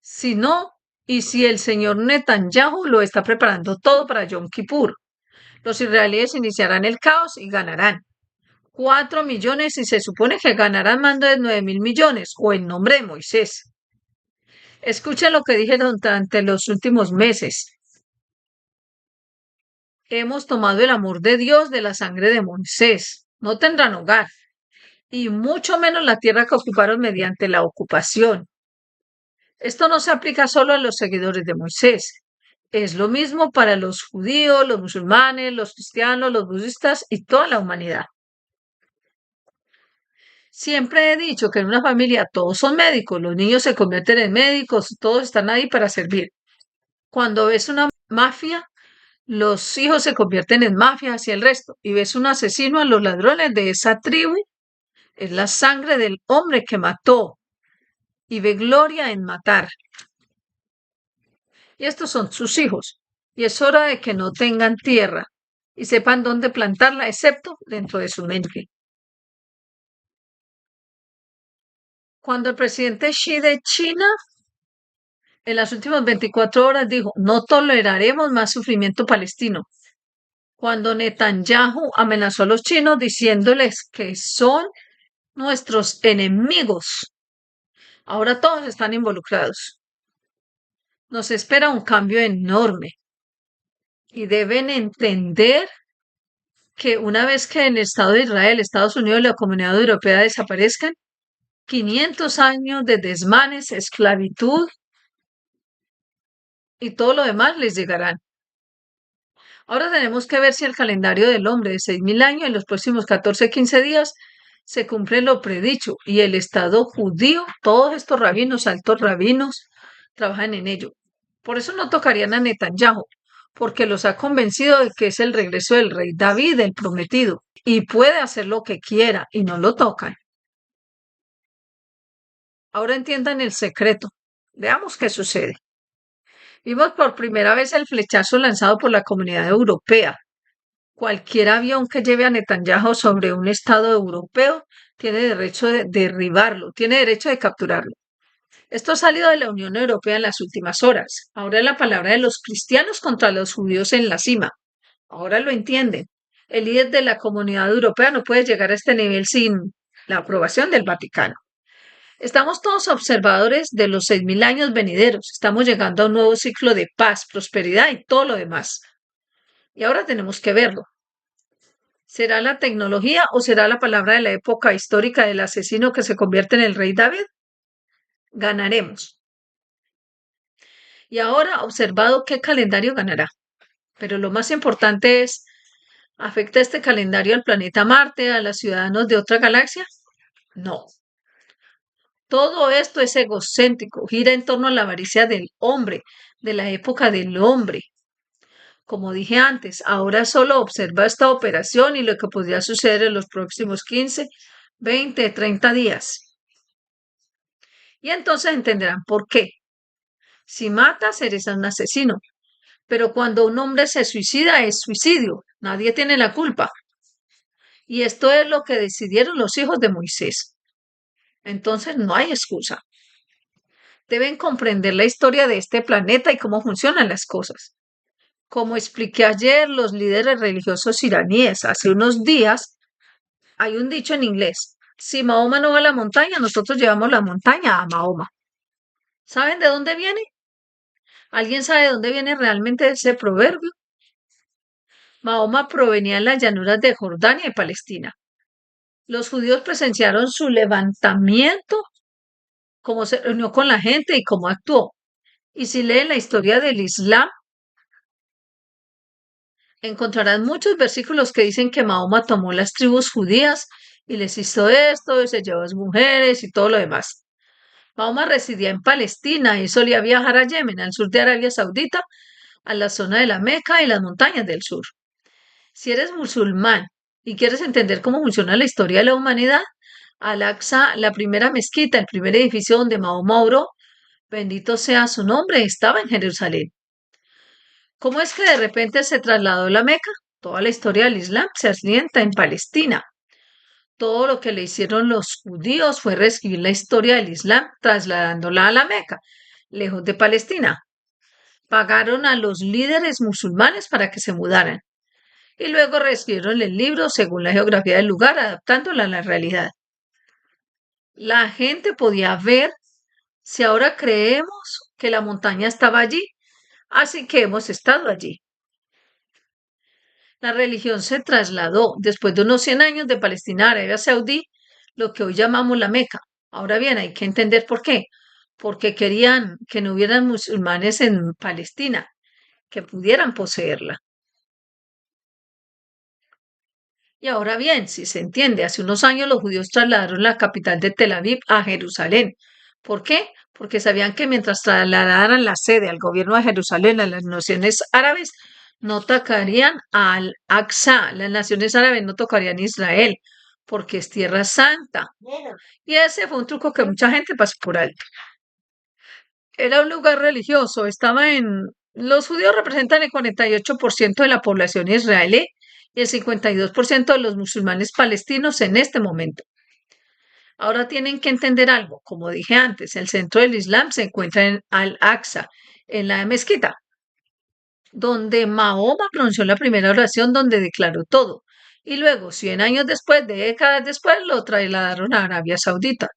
Si no, y si el señor Netanyahu lo está preparando todo para Yom Kippur, los israelíes iniciarán el caos y ganarán. 4 millones y se supone que ganarán mando de 9.000 millones o en nombre de Moisés. Escuchen lo que dije durante los últimos meses. Hemos tomado el amor de Dios de la sangre de Moisés. No tendrán hogar, y mucho menos la tierra que ocuparon mediante la ocupación. Esto no se aplica solo a los seguidores de Moisés. Es lo mismo para los judíos, los musulmanes, los cristianos, los budistas y toda la humanidad. Siempre he dicho que en una familia todos son médicos, los niños se convierten en médicos, todos están ahí para servir. Cuando ves una mafia, los hijos se convierten en mafias y el resto. Y ves un asesino a los ladrones de esa tribu, es la sangre del hombre que mató y ve gloria en matar. Y estos son sus hijos. Y es hora de que no tengan tierra y sepan dónde plantarla, excepto dentro de su mente. Cuando el presidente Xi de China en las últimas 24 horas dijo, no toleraremos más sufrimiento palestino. Cuando Netanyahu amenazó a los chinos diciéndoles que son nuestros enemigos. Ahora todos están involucrados. Nos espera un cambio enorme y deben entender que una vez que en el Estado de Israel, Estados Unidos y la Comunidad Europea desaparezcan, 500 años de desmanes, esclavitud y todo lo demás les llegarán. Ahora tenemos que ver si el calendario del hombre de 6.000 años en los próximos 14, 15 días se cumple lo predicho y el Estado judío, todos estos rabinos, altos rabinos, trabajan en ello. Por eso no tocarían a Netanyahu, porque los ha convencido de que es el regreso del rey David, el prometido, y puede hacer lo que quiera y no lo tocan. Ahora entiendan el secreto. Veamos qué sucede. Vimos por primera vez el flechazo lanzado por la comunidad europea. Cualquier avión que lleve a Netanyahu sobre un estado europeo tiene derecho de derribarlo, tiene derecho de capturarlo. Esto ha salido de la Unión Europea en las últimas horas. Ahora es la palabra de los cristianos contra los judíos en la cima. Ahora lo entienden. El líder de la comunidad europea no puede llegar a este nivel sin la aprobación del Vaticano. Estamos todos observadores de los 6000 años venideros. Estamos llegando a un nuevo ciclo de paz, prosperidad y todo lo demás. Y ahora tenemos que verlo. ¿Será la tecnología o será la palabra de la época histórica del asesino que se convierte en el rey David? Ganaremos. Y ahora observado qué calendario ganará. Pero lo más importante es, ¿afecta este calendario al planeta Marte, a los ciudadanos de otra galaxia? No. Todo esto es egocéntrico, gira en torno a la avaricia del hombre, de la época del hombre. Como dije antes, ahora solo observa esta operación y lo que podría suceder en los próximos 15, 20, 30 días. Y entonces entenderán por qué. Si matas, eres un asesino. Pero cuando un hombre se suicida, es suicidio. Nadie tiene la culpa. Y esto es lo que decidieron los hijos de Moisés. Entonces no hay excusa. Deben comprender la historia de este planeta y cómo funcionan las cosas. Como expliqué ayer, los líderes religiosos iraníes hace unos días, hay un dicho en inglés, si Mahoma no va a la montaña, nosotros llevamos la montaña a Mahoma. ¿Saben de dónde viene? ¿Alguien sabe de dónde viene realmente ese proverbio? Mahoma provenía de las llanuras de Jordania y Palestina. Los judíos presenciaron su levantamiento, cómo se reunió con la gente y cómo actuó. Y si leen la historia del Islam, encontrarán muchos versículos que dicen que Mahoma tomó las tribus judías y les hizo esto, y se llevó a sus mujeres y todo lo demás. Mahoma residía en Palestina y solía viajar a Yemen, al sur de Arabia Saudita, a la zona de la Meca y las montañas del sur. Si eres musulmán y quieres entender cómo funciona la historia de la humanidad, Al-Aqsa, la primera mezquita, el primer edificio donde Mahoma oró, bendito sea su nombre, estaba en Jerusalén. ¿Cómo es que de repente se trasladó a la Meca? Toda la historia del Islam se asienta en Palestina. Todo lo que le hicieron los judíos fue reescribir la historia del Islam trasladándola a la Meca, lejos de Palestina. Pagaron a los líderes musulmanes para que se mudaran y luego reescribieron el libro según la geografía del lugar, adaptándola a la realidad. La gente podía ver si ahora creemos que la montaña estaba allí, así que hemos estado allí. La religión se trasladó después de unos 100 años de Palestina a Arabia Saudí, lo que hoy llamamos la Meca. Ahora bien, hay que entender por qué. Porque querían que no hubieran musulmanes en Palestina, que pudieran poseerla. Y ahora bien, si se entiende, hace unos años los judíos trasladaron la capital de Tel Aviv a Jerusalén. ¿Por qué? Porque sabían que mientras trasladaran la sede al gobierno de Jerusalén a las naciones árabes, no tocarían al Aqsa, las naciones árabes no tocarían Israel, porque es tierra santa. Y ese fue un truco que mucha gente pasó por alto. Era un lugar religioso, estaba en... Los judíos representan el 48% de la población israelí y el 52% de los musulmanes palestinos en este momento. Ahora tienen que entender algo. Como dije antes, el centro del Islam se encuentra en Al-Aqsa, en la mezquita, donde Mahoma pronunció la primera oración donde declaró todo. Y luego, 100 años después, décadas después, lo trasladaron a Arabia Saudita.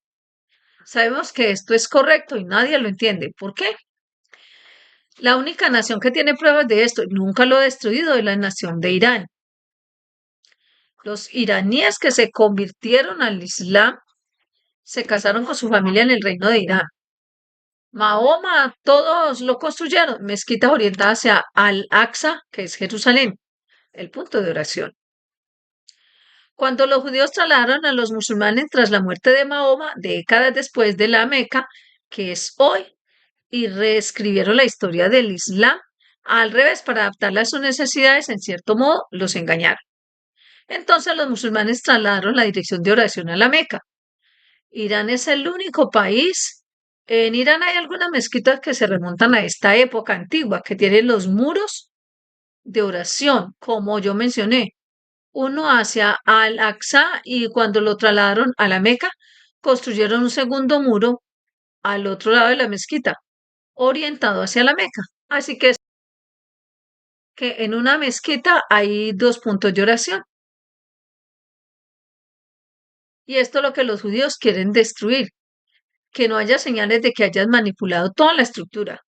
Sabemos que esto es correcto y nadie lo entiende. ¿Por qué? La única nación que tiene pruebas de esto y nunca lo ha destruido es la nación de Irán. Los iraníes que se convirtieron al Islam se casaron con su familia en el reino de Irán. Mahoma, todos lo construyeron, mezquitas orientadas hacia Al-Aqsa, que es Jerusalén, el punto de oración. Cuando los judíos trasladaron a los musulmanes tras la muerte de Mahoma, décadas después de la Meca, que es hoy, y reescribieron la historia del Islam, Al revés, para adaptarla a sus necesidades, en cierto modo, los engañaron. Entonces los musulmanes trasladaron la dirección de oración a la Meca. Irán es el único país. En Irán hay algunas mezquitas que se remontan a esta época antigua, que tienen los muros de oración, como yo mencioné, uno hacia Al-Aqsa y cuando lo trasladaron a la Meca, construyeron un segundo muro al otro lado de la mezquita, orientado hacia la Meca. Así que es que en una mezquita hay dos puntos de oración. Y esto es lo que los judíos quieren destruir, que no haya señales de que hayas manipulado toda la estructura.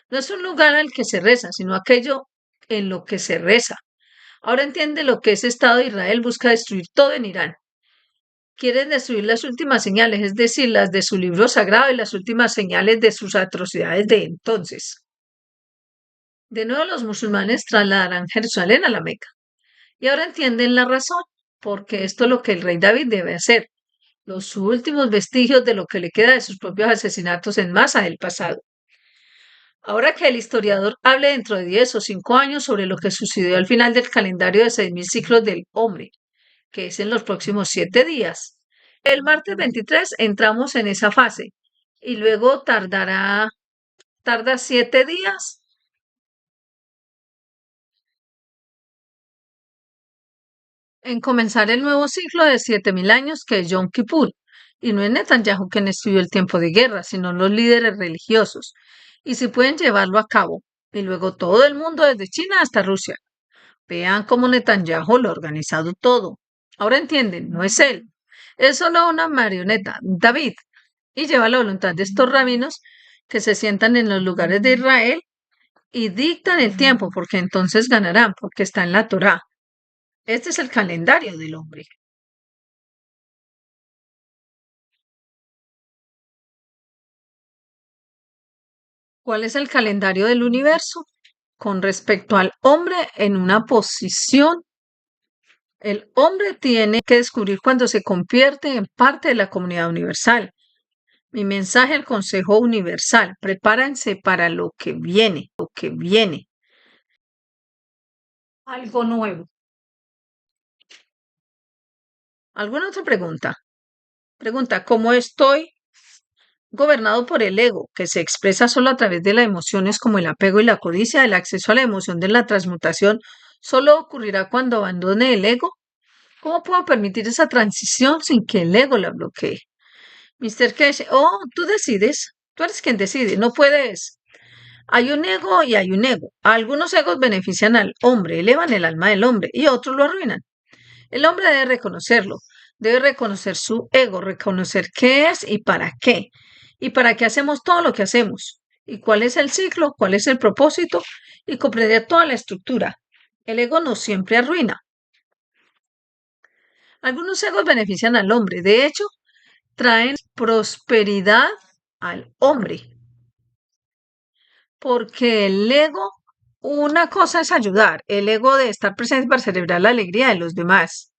No es un lugar al que se reza, sino aquello en lo que se reza. Ahora entiende lo que ese Estado de Israel busca destruir todo en Irán. Quieren destruir las últimas señales, es decir, las de su libro sagrado y las últimas señales de sus atrocidades de entonces. De nuevo, los musulmanes trasladarán Jerusalén a la Meca. Y ahora entienden la razón, porque esto es lo que el rey David debe hacer, los últimos vestigios de lo que le queda de sus propios asesinatos en masa del pasado. Ahora que el historiador hable dentro de 10 o 5 años sobre lo que sucedió al final del calendario de 6.000 ciclos del hombre, que es en los próximos 7 días. El martes 23 entramos en esa fase y luego tarda 7 días en comenzar el nuevo ciclo de 7.000 años que es Yom Kippur. Y no es Netanyahu quien estudió el tiempo de guerra, sino los líderes religiosos. Y si pueden llevarlo a cabo. Y luego todo el mundo desde China hasta Rusia. Vean cómo Netanyahu lo ha organizado todo. Ahora entienden, no es él. Es solo una marioneta, David. Y lleva la voluntad de estos rabinos que se sientan en los lugares de Israel y dictan el tiempo, porque entonces ganarán, porque está en la Torá. Este es el calendario del hombre. ¿Cuál es el calendario del universo? Con respecto al hombre en una posición, el hombre tiene que descubrir cuando se convierte en parte de la comunidad universal. Mi mensaje al Consejo Universal, prepárense para lo que viene, lo que viene. Algo nuevo. ¿Alguna otra pregunta? Pregunta, ¿cómo estoy gobernado por el ego, que se expresa solo a través de las emociones como el apego y la codicia? El acceso a la emoción de la transmutación solo ocurrirá cuando abandone el ego. ¿Cómo puedo permitir esa transición sin que el ego la bloquee? Mr. Kesh, oh, tú decides, tú eres quien decide, no puedes. Hay un ego y hay un ego. Algunos egos benefician al hombre, elevan el alma del hombre y otros lo arruinan. El hombre debe reconocerlo, debe reconocer su ego, reconocer qué es y para qué hacemos todo lo que hacemos, y cuál es el ciclo, cuál es el propósito, y comprender toda la estructura. El ego no siempre arruina. Algunos egos benefician al hombre, de hecho, traen prosperidad al hombre, porque el ego, una cosa es ayudar, el ego de estar presente para celebrar la alegría de los demás.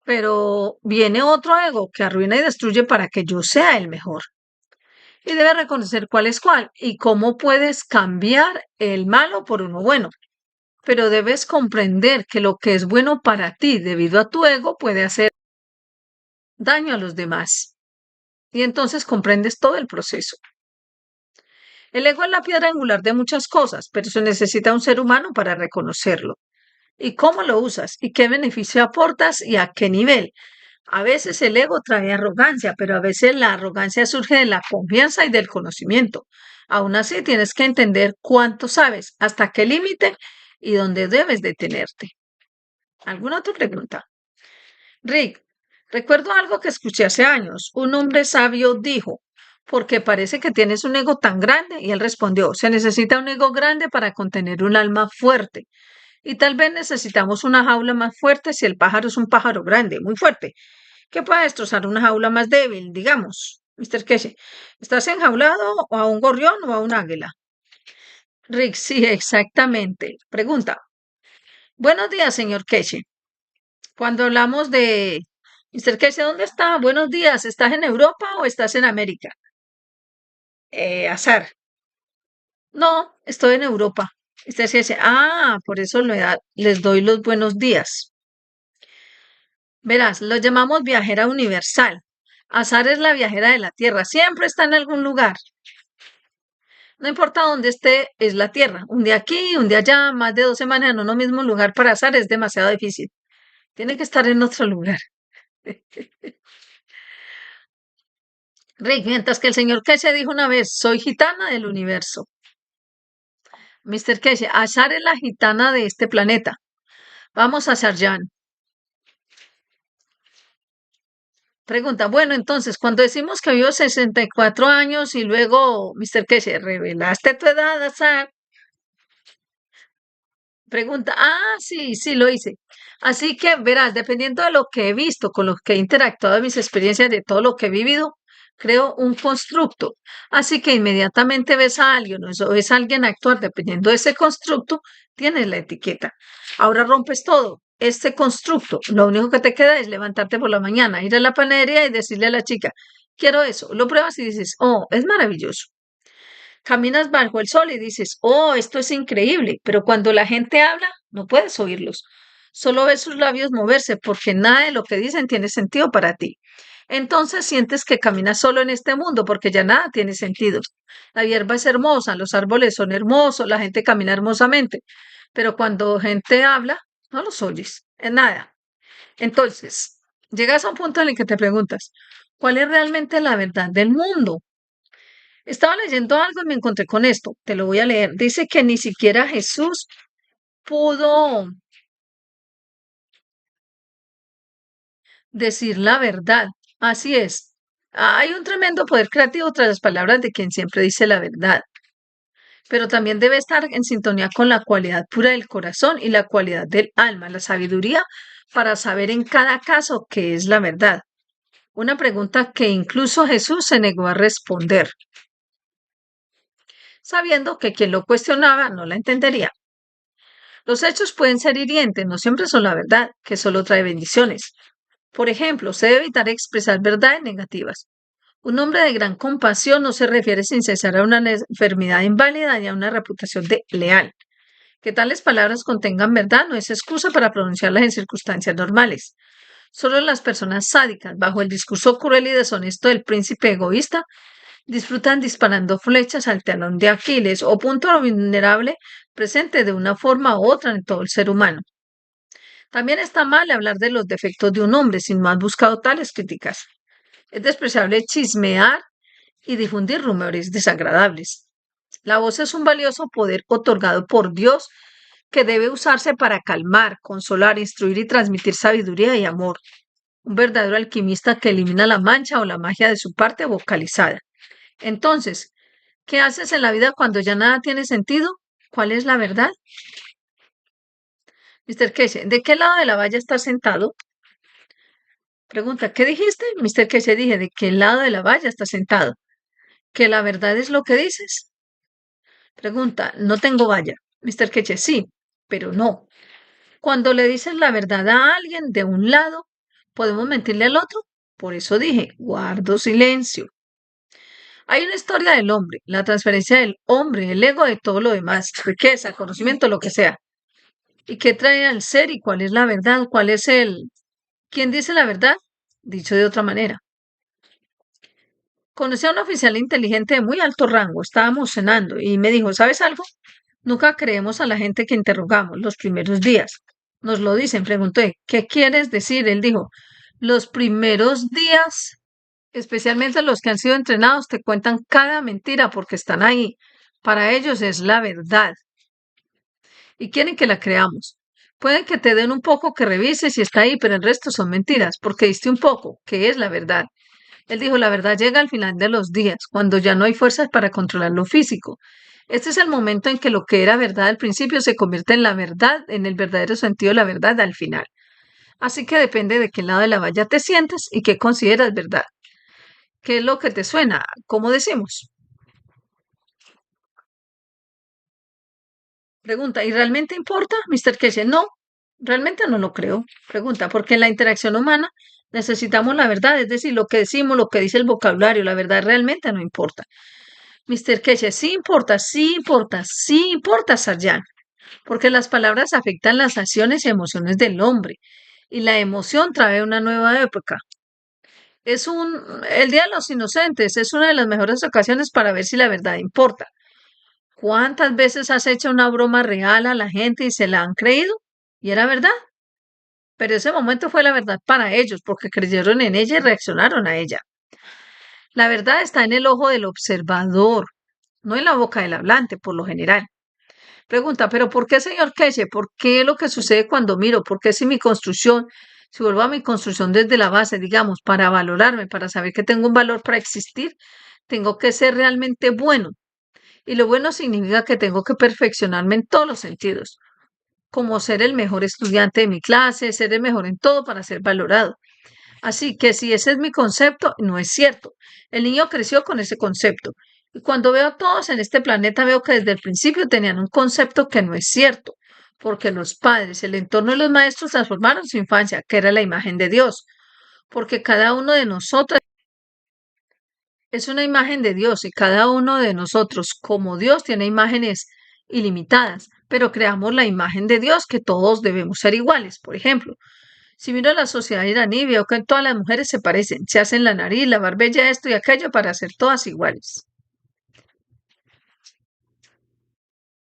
Pero viene otro ego que arruina y destruye para que yo sea el mejor. Y debes reconocer cuál es cuál y cómo puedes cambiar el malo por uno bueno. Pero debes comprender que lo que es bueno para ti debido a tu ego puede hacer daño a los demás. Y entonces comprendes todo el proceso. El ego es la piedra angular de muchas cosas, pero se necesita un ser humano para reconocerlo. ¿Y cómo lo usas? ¿Y qué beneficio aportas? ¿Y a qué nivel? A veces el ego trae arrogancia, pero a veces la arrogancia surge de la confianza y del conocimiento. Aún así, tienes que entender cuánto sabes, hasta qué límite y dónde debes detenerte. ¿Alguna otra pregunta? Rick, recuerdo algo que escuché hace años. Un hombre sabio dijo, porque parece que tienes un ego tan grande. Y él respondió, se necesita un ego grande para contener un alma fuerte. Y tal vez necesitamos una jaula más fuerte si el pájaro es un pájaro grande, muy fuerte que pueda destrozar una jaula más débil, digamos. Mr. Keshe, ¿estás enjaulado o a un gorrión o a un águila? Rick, sí, exactamente. Pregunta. Buenos días, señor Keshe. Cuando hablamos de Mr. Keshe, ¿dónde está? Buenos días. ¿Estás en Europa o estás en América? Azar. No, estoy en Europa. Usted sí dice, por eso les doy los buenos días. Verás, lo llamamos viajera universal. Azar es la viajera de la Tierra, siempre está en algún lugar. No importa dónde esté, es la Tierra. Un día aquí, un día allá, más de 2 semanas en uno mismo lugar para azar es demasiado difícil. Tiene que estar en otro lugar. Rick, mientras que el señor Keshe dijo una vez, soy gitana del universo. Mr. Keshe, azar es la gitana de este planeta. Vamos a Sarjan. Pregunta, bueno, entonces, cuando decimos que vivo 64 años y luego, Mr. Keshe, revelaste tu edad, azar. Pregunta, sí, sí, lo hice. Así que verás, dependiendo de lo que he visto, con lo que he interactuado, de mis experiencias, de todo lo que he vivido, creo un constructo. Así que inmediatamente ves a alguien o ves a alguien actuar, dependiendo de ese constructo, tienes la etiqueta. Ahora rompes todo. Este constructo, lo único que te queda es levantarte por la mañana, ir a la panadería y decirle a la chica, quiero eso. Lo pruebas y dices, oh, es maravilloso. Caminas bajo el sol y dices, oh, esto es increíble, pero cuando la gente habla, no puedes oírlos. Solo ves sus labios moverse porque nada de lo que dicen tiene sentido para ti. Entonces sientes que caminas solo en este mundo porque ya nada tiene sentido. La hierba es hermosa, los árboles son hermosos, la gente camina hermosamente, pero cuando gente habla, no los oyes, es nada. Entonces, llegas a un punto en el que te preguntas, ¿cuál es realmente la verdad del mundo? Estaba leyendo algo y me encontré con esto. Te lo voy a leer. Dice que ni siquiera Jesús pudo decir la verdad. Así es. Hay un tremendo poder creativo tras las palabras de quien siempre dice la verdad, pero también debe estar en sintonía con la cualidad pura del corazón y la cualidad del alma, la sabiduría para saber en cada caso qué es la verdad. Una pregunta que incluso Jesús se negó a responder, sabiendo que quien lo cuestionaba no la entendería. Los hechos pueden ser hirientes, no siempre son la verdad, que solo trae bendiciones. Por ejemplo, se debe evitar expresar verdades negativas. Un hombre de gran compasión no se refiere sin cesar a una enfermedad inválida y a una reputación de leal. Que tales palabras contengan verdad no es excusa para pronunciarlas en circunstancias normales. Solo las personas sádicas, bajo el discurso cruel y deshonesto del príncipe egoísta, disfrutan disparando flechas al talón de Aquiles o punto vulnerable presente de una forma u otra en todo el ser humano. También está mal hablar de los defectos de un hombre sin más buscado tales críticas. Es despreciable chismear y difundir rumores desagradables. La voz es un valioso poder otorgado por Dios que debe usarse para calmar, consolar, instruir y transmitir sabiduría y amor. Un verdadero alquimista que elimina la mancha o la magia de su parte vocalizada. Entonces, ¿qué haces en la vida cuando ya nada tiene sentido? ¿Cuál es la verdad? Mr. Keshe, ¿de qué lado de la valla estás sentado? Pregunta, ¿qué dijiste? Mr. Keshe, dije, ¿de qué lado de la valla estás sentado? ¿Que la verdad es lo que dices? Pregunta, no tengo valla. Mr. Keshe, sí, pero no. Cuando le dices la verdad a alguien de un lado, ¿podemos mentirle al otro? Por eso dije, guardo silencio. Hay una historia del hombre, la transferencia del hombre, el ego de todo lo demás, riqueza, conocimiento, lo que sea. ¿Y qué trae al ser y cuál es la verdad? ¿Cuál es el... ¿Quién dice la verdad? Dicho de otra manera. Conocí a un oficial inteligente de muy alto rango, estábamos cenando y me dijo, ¿sabes algo? Nunca creemos a la gente que interrogamos los primeros días. Nos lo dicen, pregunté, ¿qué quieres decir? Él dijo, los primeros días, especialmente los que han sido entrenados, te cuentan cada mentira porque están ahí. Para ellos es la verdad y quieren que la creamos. Pueden que te den un poco que revises y está ahí, pero el resto son mentiras, porque diste un poco, que es la verdad. Él dijo, la verdad llega al final de los días, cuando ya no hay fuerzas para controlar lo físico. Este es el momento en que lo que era verdad al principio se convierte en la verdad, en el verdadero sentido de la verdad al final. Así que depende de qué lado de la valla te sientes y qué consideras verdad. ¿Qué es lo que te suena? ¿Cómo decimos? Pregunta, ¿y realmente importa, Mr. Keshe? No, realmente no lo creo. Pregunta, porque en la interacción humana necesitamos la verdad, es decir, lo que decimos, lo que dice el vocabulario, la verdad realmente no importa. Mr. Keche, sí importa, sí importa, sí importa, Sarjan, porque las palabras afectan las acciones y emociones del hombre, y la emoción trae una nueva época. El Día de los Inocentes es una de las mejores ocasiones para ver si la verdad importa. ¿Cuántas veces has hecho una broma real a la gente y se la han creído? Y era verdad, pero ese momento fue la verdad para ellos, porque creyeron en ella y reaccionaron a ella. La verdad está en el ojo del observador, no en la boca del hablante, por lo general. Pregunta, ¿pero por qué, señor Keshe? ¿Por qué lo que sucede cuando miro? ¿Por qué si mi construcción, si vuelvo a mi construcción desde la base, digamos, para valorarme, para saber que tengo un valor para existir, tengo que ser realmente bueno? Y lo bueno significa que tengo que perfeccionarme en todos los sentidos, como ser el mejor estudiante de mi clase, ser el mejor en todo para ser valorado. Así que si ese es mi concepto, no es cierto. El niño creció con ese concepto. Y cuando veo a todos en este planeta, veo que desde el principio tenían un concepto que no es cierto, porque los padres, el entorno y los maestros transformaron su infancia, que era la imagen de Dios, porque cada uno de nosotros es una imagen de Dios y cada uno de nosotros, como Dios, tiene imágenes ilimitadas, pero creamos la imagen de Dios que todos debemos ser iguales. Por ejemplo, si miro a la sociedad iraní, veo que todas las mujeres se parecen, se hacen la nariz, la barbilla, esto y aquello para ser todas iguales.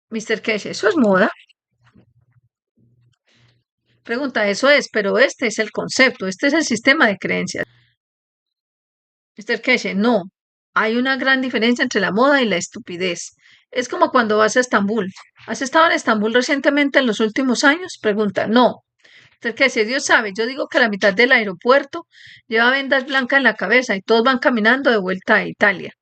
Mr. Kesh, ¿eso es moda? Pregunta, eso es, pero este es el concepto, este es el sistema de creencias. Mr. Kesh, no. Hay una gran diferencia entre la moda y la estupidez. Es como cuando vas a Estambul. ¿Has estado en Estambul recientemente en los últimos años? Pregunta, no. Mr. Kesh, Dios sabe, yo digo que la mitad del aeropuerto lleva vendas blancas en la cabeza y todos van caminando de vuelta a Italia.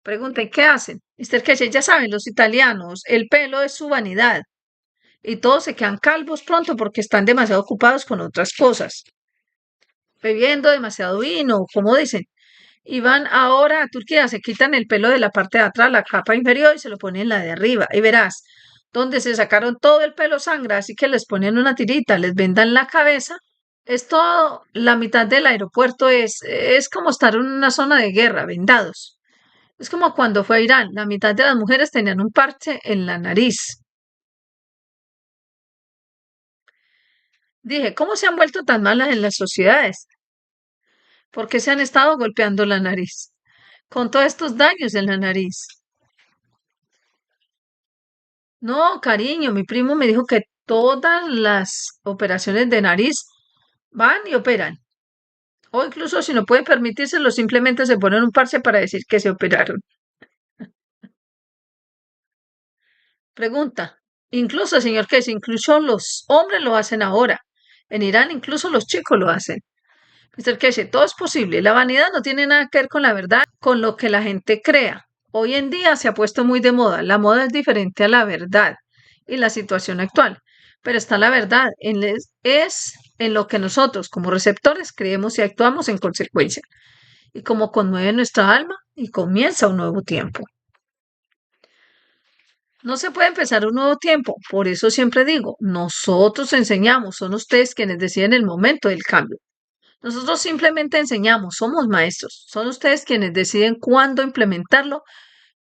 Pregunten, ¿qué hacen? Mr. Keshe, ya saben, los italianos, el pelo es su vanidad y todos se quedan calvos pronto porque están demasiado ocupados con otras cosas, bebiendo demasiado vino, como dicen. Y van ahora a Turquía, se quitan el pelo de la parte de atrás, la capa inferior, y se lo ponen en la de arriba. Y verás, donde se sacaron todo el pelo sangra, así que les ponen una tirita, les vendan la cabeza. Es todo, la mitad del aeropuerto es como estar en una zona de guerra, vendados. Es como cuando fue a Irán, la mitad de las mujeres tenían un parche en la nariz. Dije, ¿cómo se han vuelto tan malas en las sociedades? ¿Por qué se han estado golpeando la nariz? Con todos estos daños en la nariz. No, cariño, mi primo me dijo que todas las operaciones de nariz van y operan. O incluso si no pueden permitírselo, simplemente se ponen un parche para decir que se operaron. Pregunta. Incluso, señor Kess, incluso los hombres lo hacen ahora. En Irán incluso los chicos lo hacen. Mr. Keshe, todo es posible. La vanidad no tiene nada que ver con la verdad, con lo que la gente crea. Hoy en día se ha puesto muy de moda. La moda es diferente a la verdad y la situación actual. Pero está la verdad. Es en lo que nosotros, como receptores, creemos y actuamos en consecuencia. Y como conmueve nuestra alma y comienza un nuevo tiempo. No se puede empezar un nuevo tiempo. Por eso siempre digo, nosotros enseñamos, son ustedes quienes deciden el momento del cambio. Nosotros simplemente enseñamos, somos maestros. Son ustedes quienes deciden cuándo implementarlo,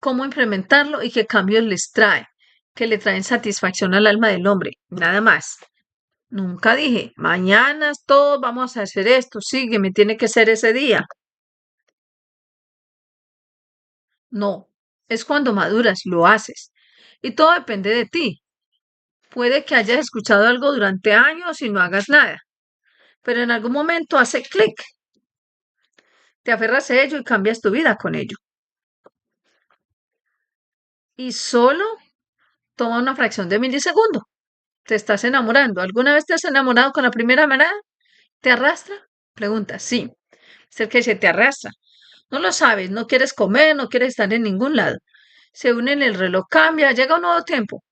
cómo implementarlo y qué cambios les trae, que le traen satisfacción al alma del hombre. Nada más. Nunca dije, mañana todos vamos a hacer esto, sígueme, tiene que ser ese día. No, es cuando maduras, lo haces. Y todo depende de ti. Puede que hayas escuchado algo durante años y no hagas nada, pero en algún momento hace clic, te aferras a ello y cambias tu vida con ello. Y solo toma una fracción de milisegundo. Te estás enamorando. ¿Alguna vez te has enamorado con la primera mirada? ¿Te arrastra? Pregunta, sí. Es el que se te arrastra. No lo sabes, no quieres comer, no quieres estar en ningún lado. Se unen, el reloj cambia, llega un nuevo tiempo.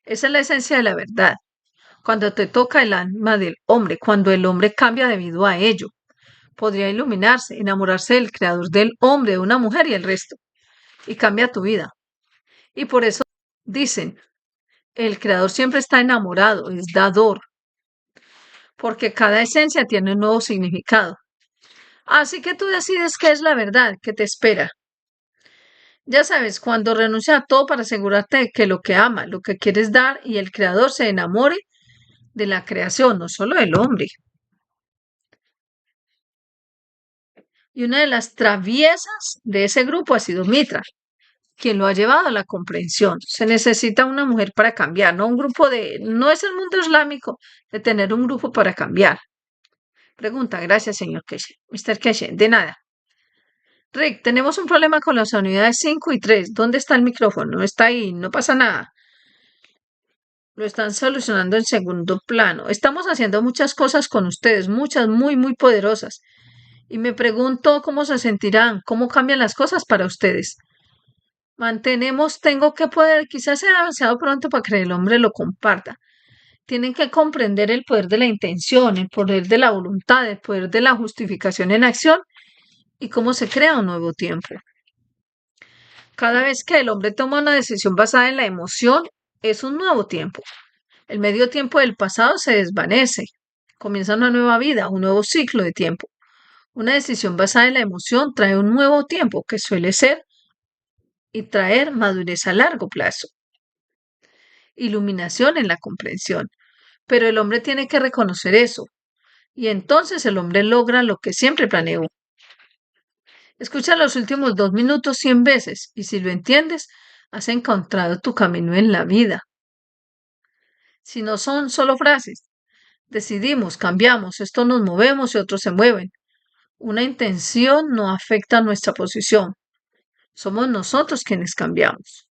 Esa es la esencia de la verdad. Cuando te toca el alma del hombre, cuando el hombre cambia debido a ello, podría iluminarse, enamorarse del creador del hombre, de una mujer y el resto. Y cambia tu vida. Y por eso dicen, el creador siempre está enamorado, es dador, porque cada esencia tiene un nuevo significado. Así que tú decides qué es la verdad que te espera. Ya sabes, cuando renuncia a todo para asegurarte de que lo que ama, lo que quieres dar y el creador se enamore de la creación, no solo del hombre. Y una de las traviesas de ese grupo ha sido Mitra, quien lo ha llevado a la comprensión. Se necesita una mujer para cambiar, no un grupo no es el mundo islámico de tener un grupo para cambiar. Pregunta, gracias, señor Keshe. Mr. Keshe, de nada. Rick, tenemos un problema con las unidades 5 y 3. ¿Dónde está el micrófono? No está ahí, no pasa nada. Lo están solucionando en segundo plano. Estamos haciendo muchas cosas con ustedes, muchas muy, muy poderosas. Y me pregunto cómo se sentirán, cómo cambian las cosas para ustedes. Tengo que poder, quizás sea demasiado pronto para que el hombre lo comparta. Tienen que comprender el poder de la intención, el poder de la voluntad, el poder de la justificación en acción y cómo se crea un nuevo tiempo. Cada vez que el hombre toma una decisión basada en la emoción, es un nuevo tiempo. El medio tiempo del pasado se desvanece. Comienza una nueva vida, un nuevo ciclo de tiempo. Una decisión basada en la emoción trae un nuevo tiempo que suele ser y traer madurez a largo plazo, iluminación en la comprensión. Pero el hombre tiene que reconocer eso y entonces el hombre logra lo que siempre planeó. Escucha los últimos 2 minutos 100 veces y si lo entiendes, has encontrado tu camino en la vida. Si no son solo frases, decidimos, cambiamos, esto nos movemos y otros se mueven. Una intención no afecta nuestra posición. Somos nosotros quienes cambiamos.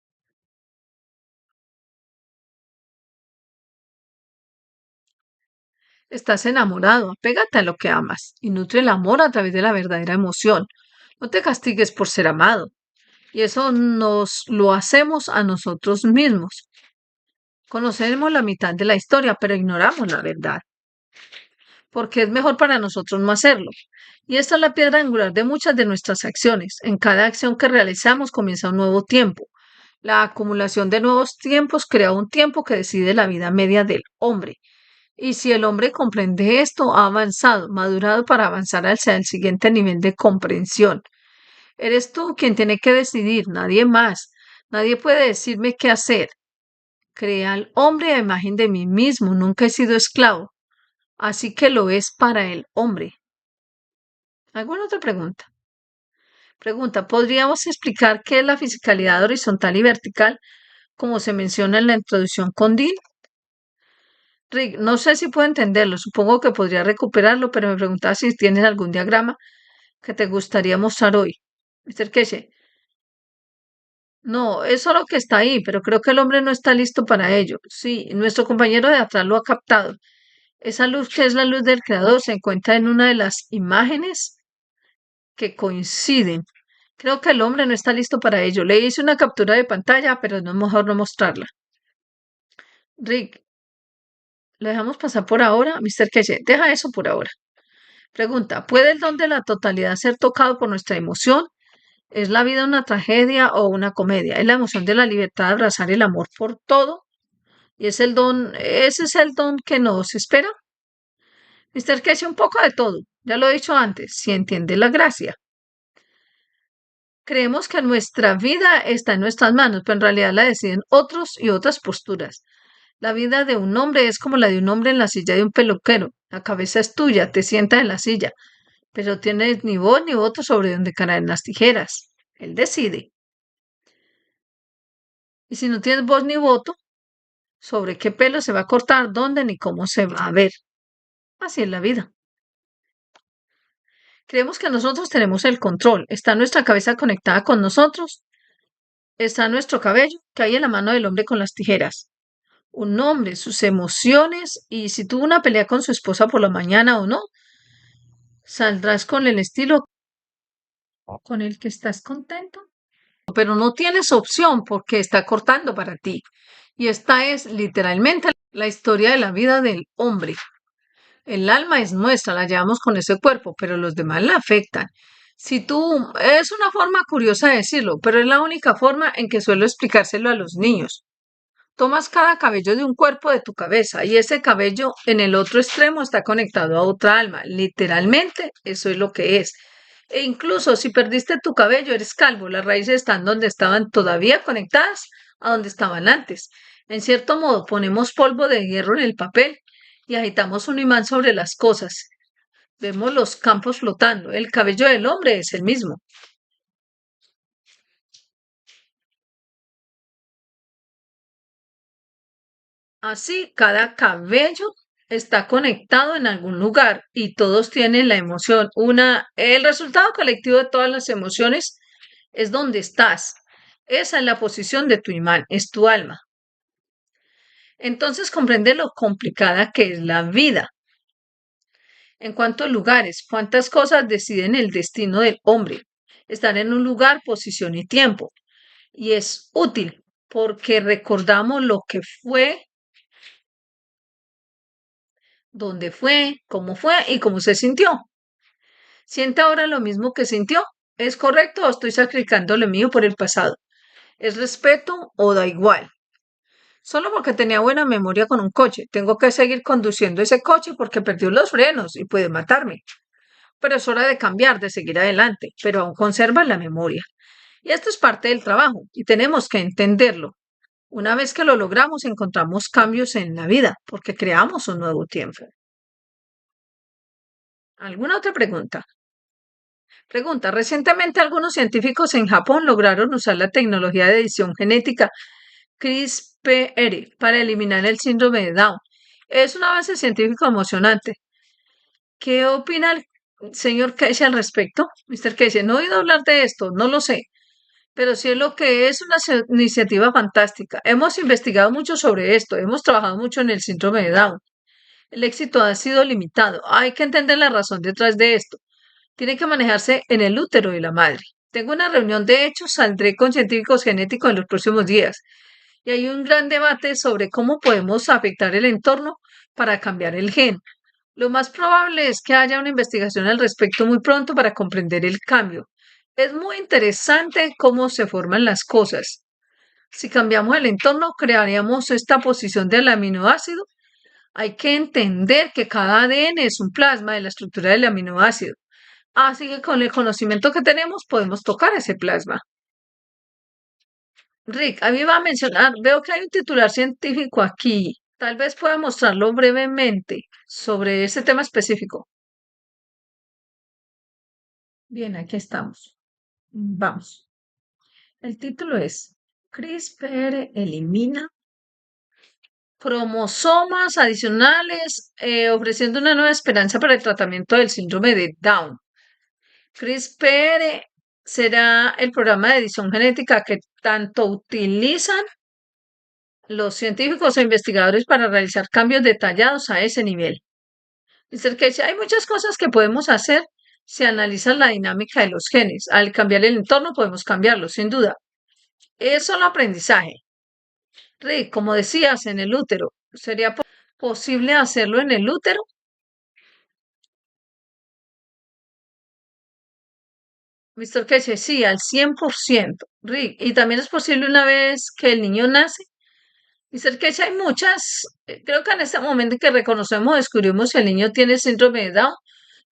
Estás enamorado, apégate a lo que amas y nutre el amor a través de la verdadera emoción. No te castigues por ser amado. Y eso nos lo hacemos a nosotros mismos. Conocemos la mitad de la historia, pero ignoramos la verdad, porque es mejor para nosotros no hacerlo. Y esta es la piedra angular de muchas de nuestras acciones. En cada acción que realizamos comienza un nuevo tiempo. La acumulación de nuevos tiempos crea un tiempo que decide la vida media del hombre. Y si el hombre comprende esto, ha avanzado, madurado para avanzar hacia el siguiente nivel de comprensión. Eres tú quien tiene que decidir, nadie más. Nadie puede decirme qué hacer. Creé al hombre a imagen de mí mismo, nunca he sido esclavo. Así que lo es para el hombre. ¿Alguna otra pregunta? Pregunta, ¿podríamos explicar qué es la fisicalidad horizontal y vertical, como se menciona en la introducción con Dean? Rick, no sé si puedo entenderlo, supongo que podría recuperarlo, pero me preguntaba si tienes algún diagrama que te gustaría mostrar hoy. Mr. Keshe, no, es solo que está ahí, pero creo que el hombre no está listo para ello. Sí, nuestro compañero de atrás lo ha captado. Esa luz que es la luz del creador se encuentra en una de las imágenes que coinciden. Creo que el hombre no está listo para ello. Le hice una captura de pantalla, pero no es mejor no mostrarla. Rick, ¿lo dejamos pasar por ahora? Mr. Keshe, deja eso por ahora. Pregunta, ¿puede el don de la totalidad ser tocado por nuestra emoción? ¿Es la vida una tragedia o una comedia? ¿Es la emoción de la libertad de abrazar el amor por todo? ¿Y es el don, ese es el don que nos espera? Mr. Keshe, un poco de todo. Ya lo he dicho antes, si entiende la gracia. Creemos que nuestra vida está en nuestras manos, pero en realidad la deciden otros y otras posturas. La vida de un hombre es como la de un hombre en la silla de un peluquero. La cabeza es tuya, te sientas en la silla, pero tienes ni voz ni voto sobre dónde caen las tijeras. Él decide. Y si no tienes voz ni voto sobre qué pelo se va a cortar, dónde ni cómo se va a ver. Así es la vida. Creemos que nosotros tenemos el control. Está nuestra cabeza conectada con nosotros. Está nuestro cabello, que hay en la mano del hombre con las tijeras. Un hombre, sus emociones y si tuvo una pelea con su esposa por la mañana o no, saldrás con el estilo con el que estás contento. Pero no tienes opción porque está cortando para ti. Y esta es literalmente la historia de la vida del hombre. El alma es nuestra, la llevamos con ese cuerpo, pero los demás la afectan. Si tú, es una forma curiosa de decirlo, pero es la única forma en que suelo explicárselo a los niños. Tomas cada cabello de un cuerpo de tu cabeza y ese cabello en el otro extremo está conectado a otra alma. Literalmente, eso es lo que es. E incluso si perdiste tu cabello, eres calvo. Las raíces están donde estaban todavía conectadas a donde estaban antes. En cierto modo, ponemos polvo de hierro en el papel y agitamos un imán sobre las cosas. Vemos los campos flotando. El cabello del hombre es el mismo. Así, cada cabello está conectado en algún lugar y todos tienen la emoción. El resultado colectivo de todas las emociones es donde estás. Esa es la posición de tu imán, es tu alma. Entonces comprende lo complicada que es la vida. En cuántos lugares, cuántas cosas deciden el destino del hombre. Estar en un lugar, posición y tiempo. Y es útil porque recordamos lo que fue, dónde fue y cómo se sintió. ¿Siente ahora lo mismo que sintió? ¿Es correcto o estoy sacrificando lo mío por el pasado? ¿Es respeto o da igual? Solo porque tenía buena memoria con un coche. Tengo que seguir conduciendo ese coche porque perdió los frenos y puede matarme. Pero es hora de cambiar, de seguir adelante, pero aún conserva la memoria. Y esto es parte del trabajo y tenemos que entenderlo. Una vez que lo logramos, encontramos cambios en la vida porque creamos un nuevo tiempo. ¿Alguna otra pregunta? Pregunta. Recientemente algunos científicos en Japón lograron usar la tecnología de edición genética CRISPR para eliminar el síndrome de Down. Es un avance científico emocionante. ¿Qué opina el señor Casey al respecto? Mr. Casey, no he oído hablar de esto, no lo sé, pero sí es lo que es una iniciativa fantástica. Hemos investigado mucho sobre esto, hemos trabajado mucho en el síndrome de Down. El éxito ha sido limitado. Hay que entender la razón detrás de esto. Tiene que manejarse en el útero de la madre. Tengo una reunión, de hecho, saldré con científicos genéticos en los próximos días. Y hay un gran debate sobre cómo podemos afectar el entorno para cambiar el gen. Lo más probable es que haya una investigación al respecto muy pronto para comprender el cambio. Es muy interesante cómo se forman las cosas. Si cambiamos el entorno, crearíamos esta posición del aminoácido. Hay que entender que cada ADN es un plasma de la estructura del aminoácido. Así que con el conocimiento que tenemos podemos tocar ese plasma. Rick, a mí va a mencionar, veo que hay un titular científico aquí. Tal vez pueda mostrarlo brevemente sobre ese tema específico. Bien, aquí estamos. Vamos. El título es CRISPR elimina cromosomas adicionales, ofreciendo una nueva esperanza para el tratamiento del síndrome de Down. CRISPR será el programa de edición genética que tanto utilizan los científicos e investigadores para realizar cambios detallados a ese nivel. Mr. Casey, hay muchas cosas que podemos hacer si analizan la dinámica de los genes. Al cambiar el entorno podemos cambiarlo, sin duda. Es solo aprendizaje. Rick, como decías, en el útero. ¿Sería posible hacerlo en el útero? Mr. Casey, sí, al 100%. Rick, ¿y también es posible una vez que el niño nace? Mr. Casey, hay muchas. Creo que en este momento en que reconocemos, descubrimos si el niño tiene síndrome de Down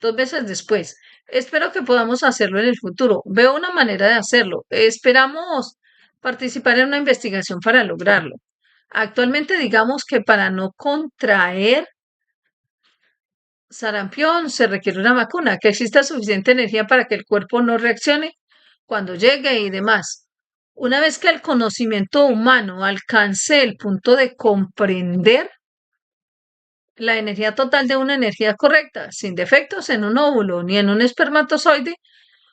2 meses después. Espero que podamos hacerlo en el futuro. Veo una manera de hacerlo. Esperamos participar en una investigación para lograrlo. Actualmente, digamos que para no contraer sarampión se requiere una vacuna, que exista suficiente energía para que el cuerpo no reaccione cuando llegue y demás. Una vez que el conocimiento humano alcance el punto de comprender la energía total de una energía correcta, sin defectos en un óvulo ni en un espermatozoide,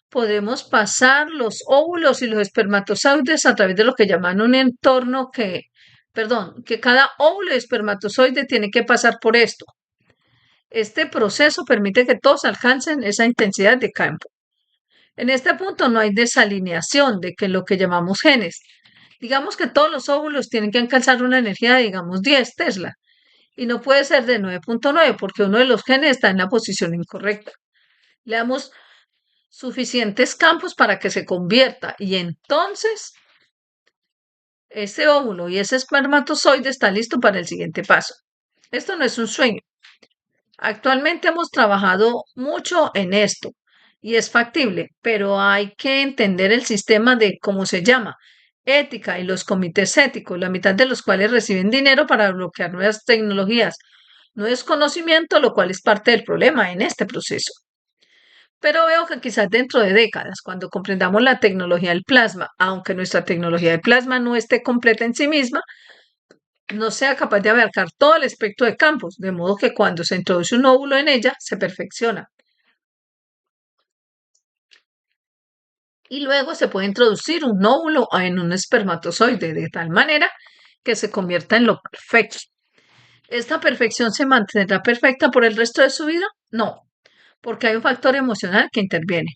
podemos pasar los óvulos y los espermatozoides a través de lo que llaman un entorno que cada óvulo y espermatozoide tiene que pasar por esto. Este proceso permite que todos alcancen esa intensidad de campo. En este punto no hay desalineación de que lo que llamamos genes. Digamos que todos los óvulos tienen que alcanzar una energía de, digamos, 10 Tesla. Y no puede ser de 9.9 porque uno de los genes está en la posición incorrecta. Le damos suficientes campos para que se convierta y entonces ese óvulo y ese espermatozoide está listo para el siguiente paso. Esto no es un sueño. Actualmente hemos trabajado mucho en esto y es factible, pero hay que entender el sistema de cómo se llama, ética y los comités éticos, la mitad de los cuales reciben dinero para bloquear nuevas tecnologías. No es conocimiento, lo cual es parte del problema en este proceso. Pero veo que quizás dentro de décadas, cuando comprendamos la tecnología del plasma, aunque nuestra tecnología del plasma no esté completa en sí misma, no sea capaz de abarcar todo el espectro de campos, de modo que cuando se introduce un óvulo en ella, se perfecciona. Y luego se puede introducir un óvulo en un espermatozoide de tal manera que se convierta en lo perfecto. ¿Esta perfección se mantendrá perfecta por el resto de su vida? No, porque hay un factor emocional que interviene.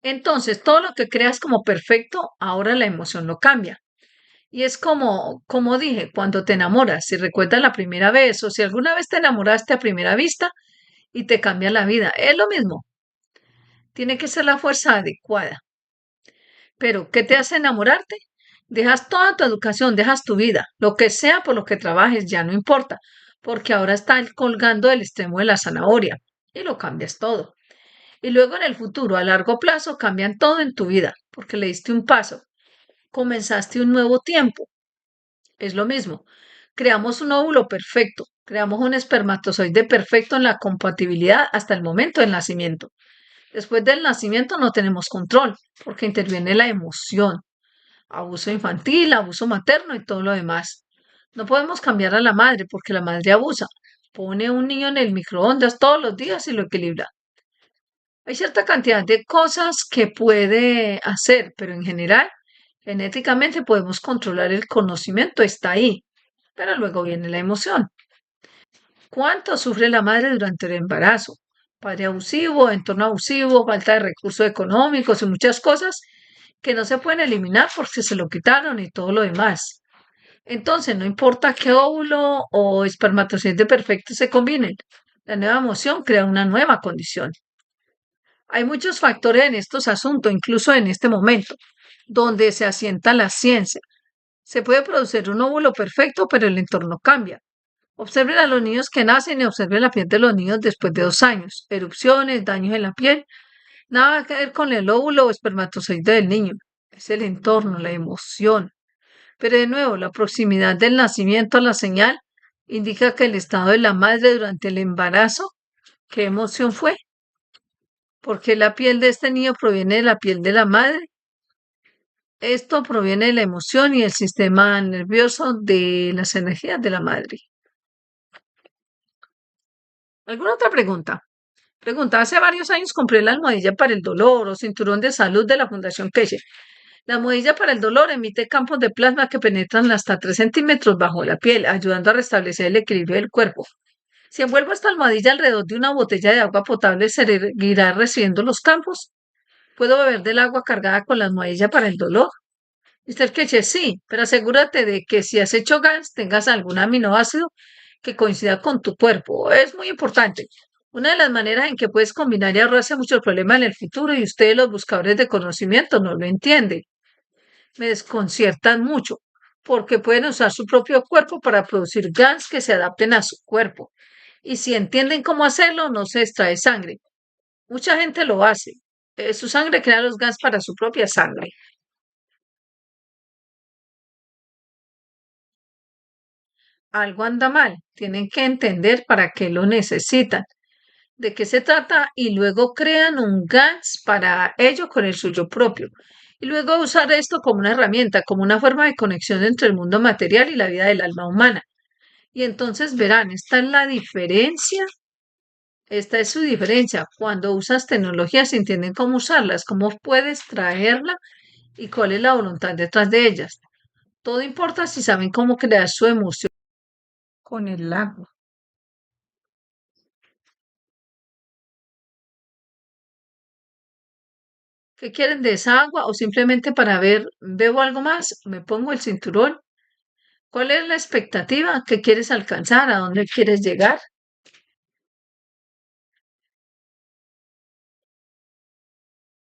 Entonces, todo lo que creas como perfecto, ahora la emoción lo cambia. Y es como dije, cuando te enamoras, si recuerdas la primera vez o si alguna vez te enamoraste a primera vista y te cambia la vida, es lo mismo. Tiene que ser la fuerza adecuada. Pero, ¿qué te hace enamorarte? Dejas toda tu educación, dejas tu vida, lo que sea por lo que trabajes, ya no importa, porque ahora está colgando del extremo de la zanahoria y lo cambias todo. Y luego en el futuro, a largo plazo, cambian todo en tu vida, porque le diste un paso, comenzaste un nuevo tiempo. Es lo mismo. Creamos un óvulo perfecto, creamos un espermatozoide perfecto en la compatibilidad hasta el momento del nacimiento. Después del nacimiento no tenemos control, porque interviene la emoción, abuso infantil, abuso materno y todo lo demás. No podemos cambiar a la madre porque la madre abusa. Pone un niño en el microondas todos los días y lo equilibra. Hay cierta cantidad de cosas que puede hacer, pero en general, genéticamente podemos controlar el conocimiento, está ahí, pero luego viene la emoción. ¿Cuánto sufre la madre durante el embarazo? Padre abusivo, entorno abusivo, falta de recursos económicos y muchas cosas que no se pueden eliminar porque se lo quitaron y todo lo demás. Entonces, no importa qué óvulo o espermatozoide perfecto se combinen, la nueva emoción crea una nueva condición. Hay muchos factores en estos asuntos, incluso en este momento, donde se asienta la ciencia. Se puede producir un óvulo perfecto, pero el entorno cambia. Observen a los niños que nacen y observen la piel de los niños después de 2 años. Erupciones, daños en la piel. Nada que ver con el óvulo o espermatozoide del niño. Es el entorno, la emoción. Pero de nuevo, la proximidad del nacimiento a la señal indica que el estado de la madre durante el embarazo, ¿qué emoción fue? Porque la piel de este niño proviene de la piel de la madre. Esto proviene de la emoción y el sistema nervioso de las energías de la madre. ¿Alguna otra pregunta? Pregunta, hace varios años compré la almohadilla para el dolor o cinturón de salud de la Fundación Keshe. La almohadilla para el dolor emite campos de plasma que penetran hasta 3 centímetros bajo la piel, ayudando a restablecer el equilibrio del cuerpo. Si envuelvo esta almohadilla alrededor de una botella de agua potable, ¿seguirá recibiendo los campos? ¿Puedo beber del agua cargada con la almohadilla para el dolor? Mister Keche, sí, pero asegúrate de que si has hecho GANS tengas algún aminoácido que coincida con tu cuerpo. Es muy importante. Una de las maneras en que puedes combinar y ahorrarse mucho problema en el futuro y ustedes los buscadores de conocimiento no lo entienden. Me desconciertan mucho porque pueden usar su propio cuerpo para producir GANs que se adapten a su cuerpo. Y si entienden cómo hacerlo, no se extrae sangre. Mucha gente lo hace. Su sangre crea los GANs para su propia sangre. Algo anda mal. Tienen que entender para qué lo necesitan, de qué se trata y luego crean un GANs para ello con el suyo propio. Y luego usar esto como una herramienta, como una forma de conexión entre el mundo material y la vida del alma humana. Y entonces verán, esta es la diferencia, esta es su diferencia. Cuando usas tecnologías, entienden cómo usarlas, cómo puedes traerla y cuál es la voluntad detrás de ellas. Todo importa si saben cómo crear su emoción con el agua. ¿Qué quieren de esa agua? O simplemente para ver, ¿bebo algo más? ¿Me pongo el cinturón? ¿Cuál es la expectativa? ¿Qué quieres alcanzar? ¿A dónde quieres llegar?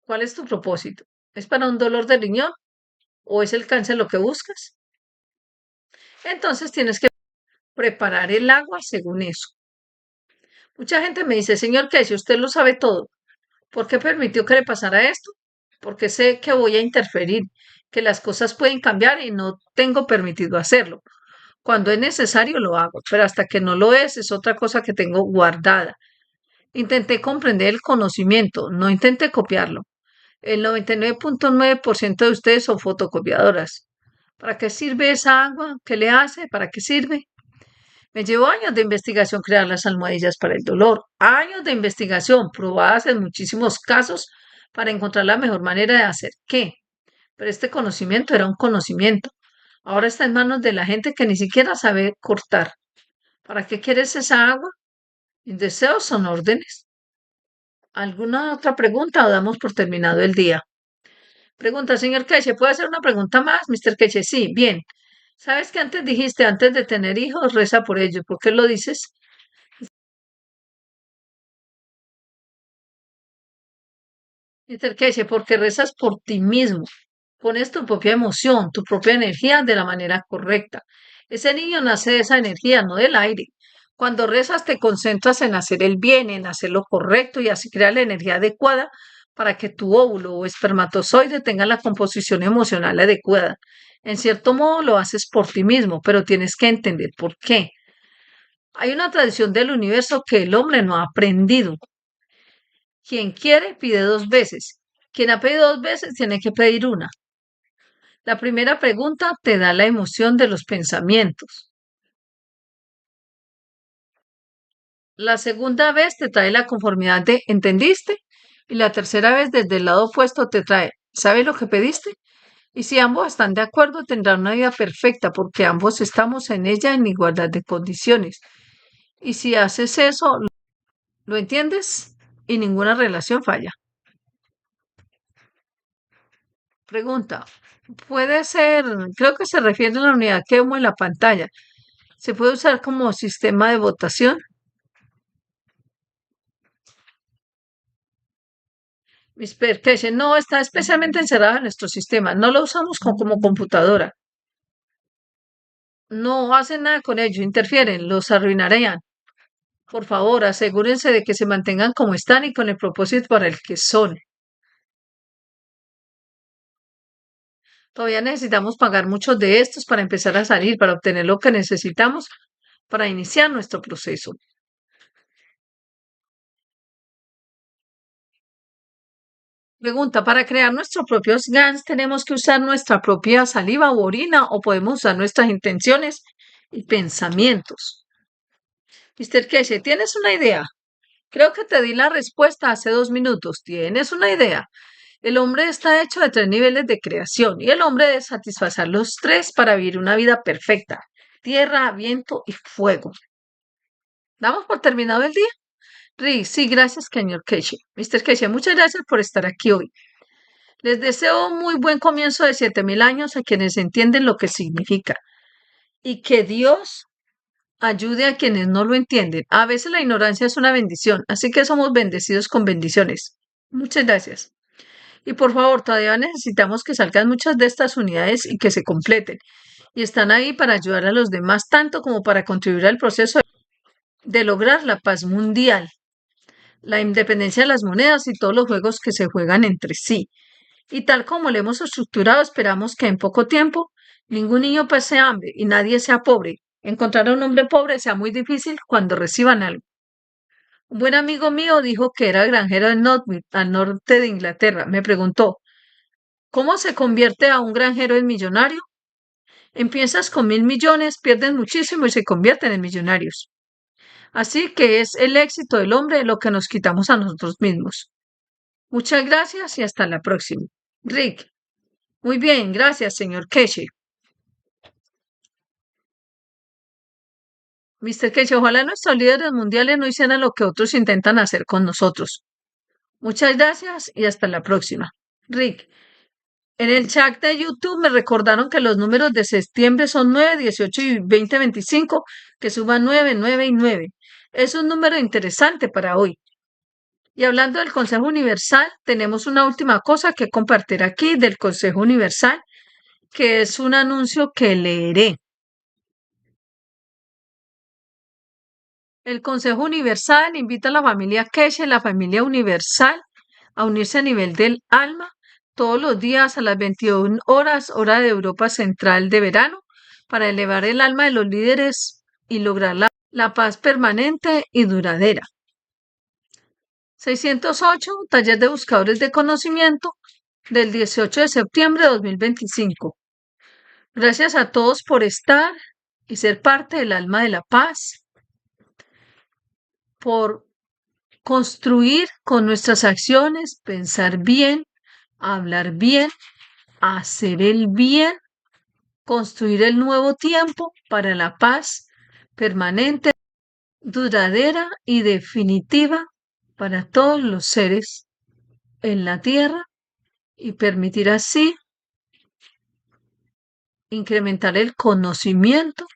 ¿Cuál es tu propósito? ¿Es para un dolor de riñón? ¿O es el cáncer lo que buscas? Entonces tienes que preparar el agua según eso. Mucha gente me dice, señor Casey, usted lo sabe todo. ¿Por qué permitió que le pasara esto? Porque sé que voy a interferir, que las cosas pueden cambiar y no tengo permitido hacerlo. Cuando es necesario lo hago, pero hasta que no lo es otra cosa que tengo guardada. Intenté comprender el conocimiento, no intenté copiarlo. El 99.9% de ustedes son fotocopiadoras. ¿Para qué sirve esa agua? ¿Qué le hace? ¿Para qué sirve? Me llevó años de investigación crear las almohadillas para el dolor, años de investigación probadas en muchísimos casos para encontrar la mejor manera de hacer qué. Pero este conocimiento era un conocimiento. Ahora está en manos de la gente que ni siquiera sabe cortar. ¿Para qué quieres esa agua? Mis deseos son órdenes. ¿Alguna otra pregunta o damos por terminado el día? Pregunta, señor Keche, ¿puedo hacer una pregunta más, Mr. Keche? Sí, bien. ¿Sabes que antes dijiste, antes de tener hijos, reza por ellos? ¿Por qué lo dices? Mr. Keche, porque rezas por ti mismo. Pones tu propia emoción, tu propia energía de la manera correcta. Ese niño nace de esa energía, no del aire. Cuando rezas te concentras en hacer el bien, en hacer lo correcto y así crear la energía adecuada para que tu óvulo o espermatozoide tenga la composición emocional adecuada. En cierto modo lo haces por ti mismo, pero tienes que entender por qué. Hay una tradición del universo que el hombre no ha aprendido. Quien quiere pide dos veces. Quien ha pedido dos veces tiene que pedir una. La primera pregunta te da la emoción de los pensamientos. La segunda vez te trae la conformidad de ¿entendiste? Y la tercera vez desde el lado opuesto te trae ¿sabes lo que pediste? Y si ambos están de acuerdo tendrán una vida perfecta porque ambos estamos en ella en igualdad de condiciones. Y si haces eso, ¿lo entiendes? Y ninguna relación falla. Pregunta. Puede ser, creo que se refiere a la unidad que vemos en la pantalla. ¿Se puede usar como sistema de votación? Whisper, que dice, no, está especialmente encerrada en nuestro sistema. No lo usamos como computadora. No hacen nada con ello, interfieren, los arruinarían. Por favor, asegúrense de que se mantengan como están y con el propósito para el que son. Todavía necesitamos pagar muchos de estos para empezar a salir, para obtener lo que necesitamos para iniciar nuestro proceso. Pregunta, ¿para crear nuestros propios GANs tenemos que usar nuestra propia saliva u orina o podemos usar nuestras intenciones y pensamientos? Mr. Casey, ¿tienes una idea? Creo que te di la respuesta hace 2 minutos. ¿Tienes una idea? El hombre está hecho de 3 niveles de creación y el hombre debe satisfacer los tres para vivir una vida perfecta. Tierra, viento y fuego. ¿Damos por terminado el día? Rick, sí, gracias, señor Casey. Mr. Casey, muchas gracias por estar aquí hoy. Les deseo un muy buen comienzo de 7000 años a quienes entienden lo que significa y que Dios ayude a quienes no lo entienden. A veces la ignorancia es una bendición, así que somos bendecidos con bendiciones. Muchas gracias. Y por favor, todavía necesitamos que salgan muchas de estas unidades y que se completen. Y están ahí para ayudar a los demás, tanto como para contribuir al proceso de lograr la paz mundial, la independencia de las monedas y todos los juegos que se juegan entre sí. Y tal como lo hemos estructurado, esperamos que en poco tiempo ningún niño pase hambre y nadie sea pobre. Encontrar a un hombre pobre sea muy difícil cuando reciban algo. Un buen amigo mío dijo que era granjero en Northwood, al norte de Inglaterra. Me preguntó, ¿cómo se convierte a un granjero en millonario? Empiezas con 1.000 millones, pierden muchísimo y se convierten en millonarios. Así que es el éxito del hombre lo que nos quitamos a nosotros mismos. Muchas gracias y hasta la próxima. Rick. Muy bien, gracias, señor Keshi. Mr. Keshi, ojalá nuestros líderes mundiales no hicieran lo que otros intentan hacer con nosotros. Muchas gracias y hasta la próxima. Rick, en el chat de YouTube me recordaron que los números de septiembre son 9, 18 y 2025, que suban 9, 9 y 9. Es un número interesante para hoy. Y hablando del Consejo Universal, tenemos una última cosa que compartir aquí del Consejo Universal, que es un anuncio que leeré. El Consejo Universal invita a la familia Keshe, la familia universal, a unirse a nivel del alma todos los días a las 21 horas, hora de Europa Central de verano, para elevar el alma de los líderes y lograr la paz permanente y duradera. 608. Taller de buscadores de conocimiento del 18 de septiembre de 2025. Gracias a todos por estar y ser parte del alma de la paz, por construir con nuestras acciones, pensar bien, hablar bien, hacer el bien, construir el nuevo tiempo para la paz permanente, duradera y definitiva para todos los seres en la tierra y permitir así incrementar el conocimiento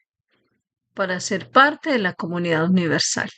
para ser parte de la comunidad universal.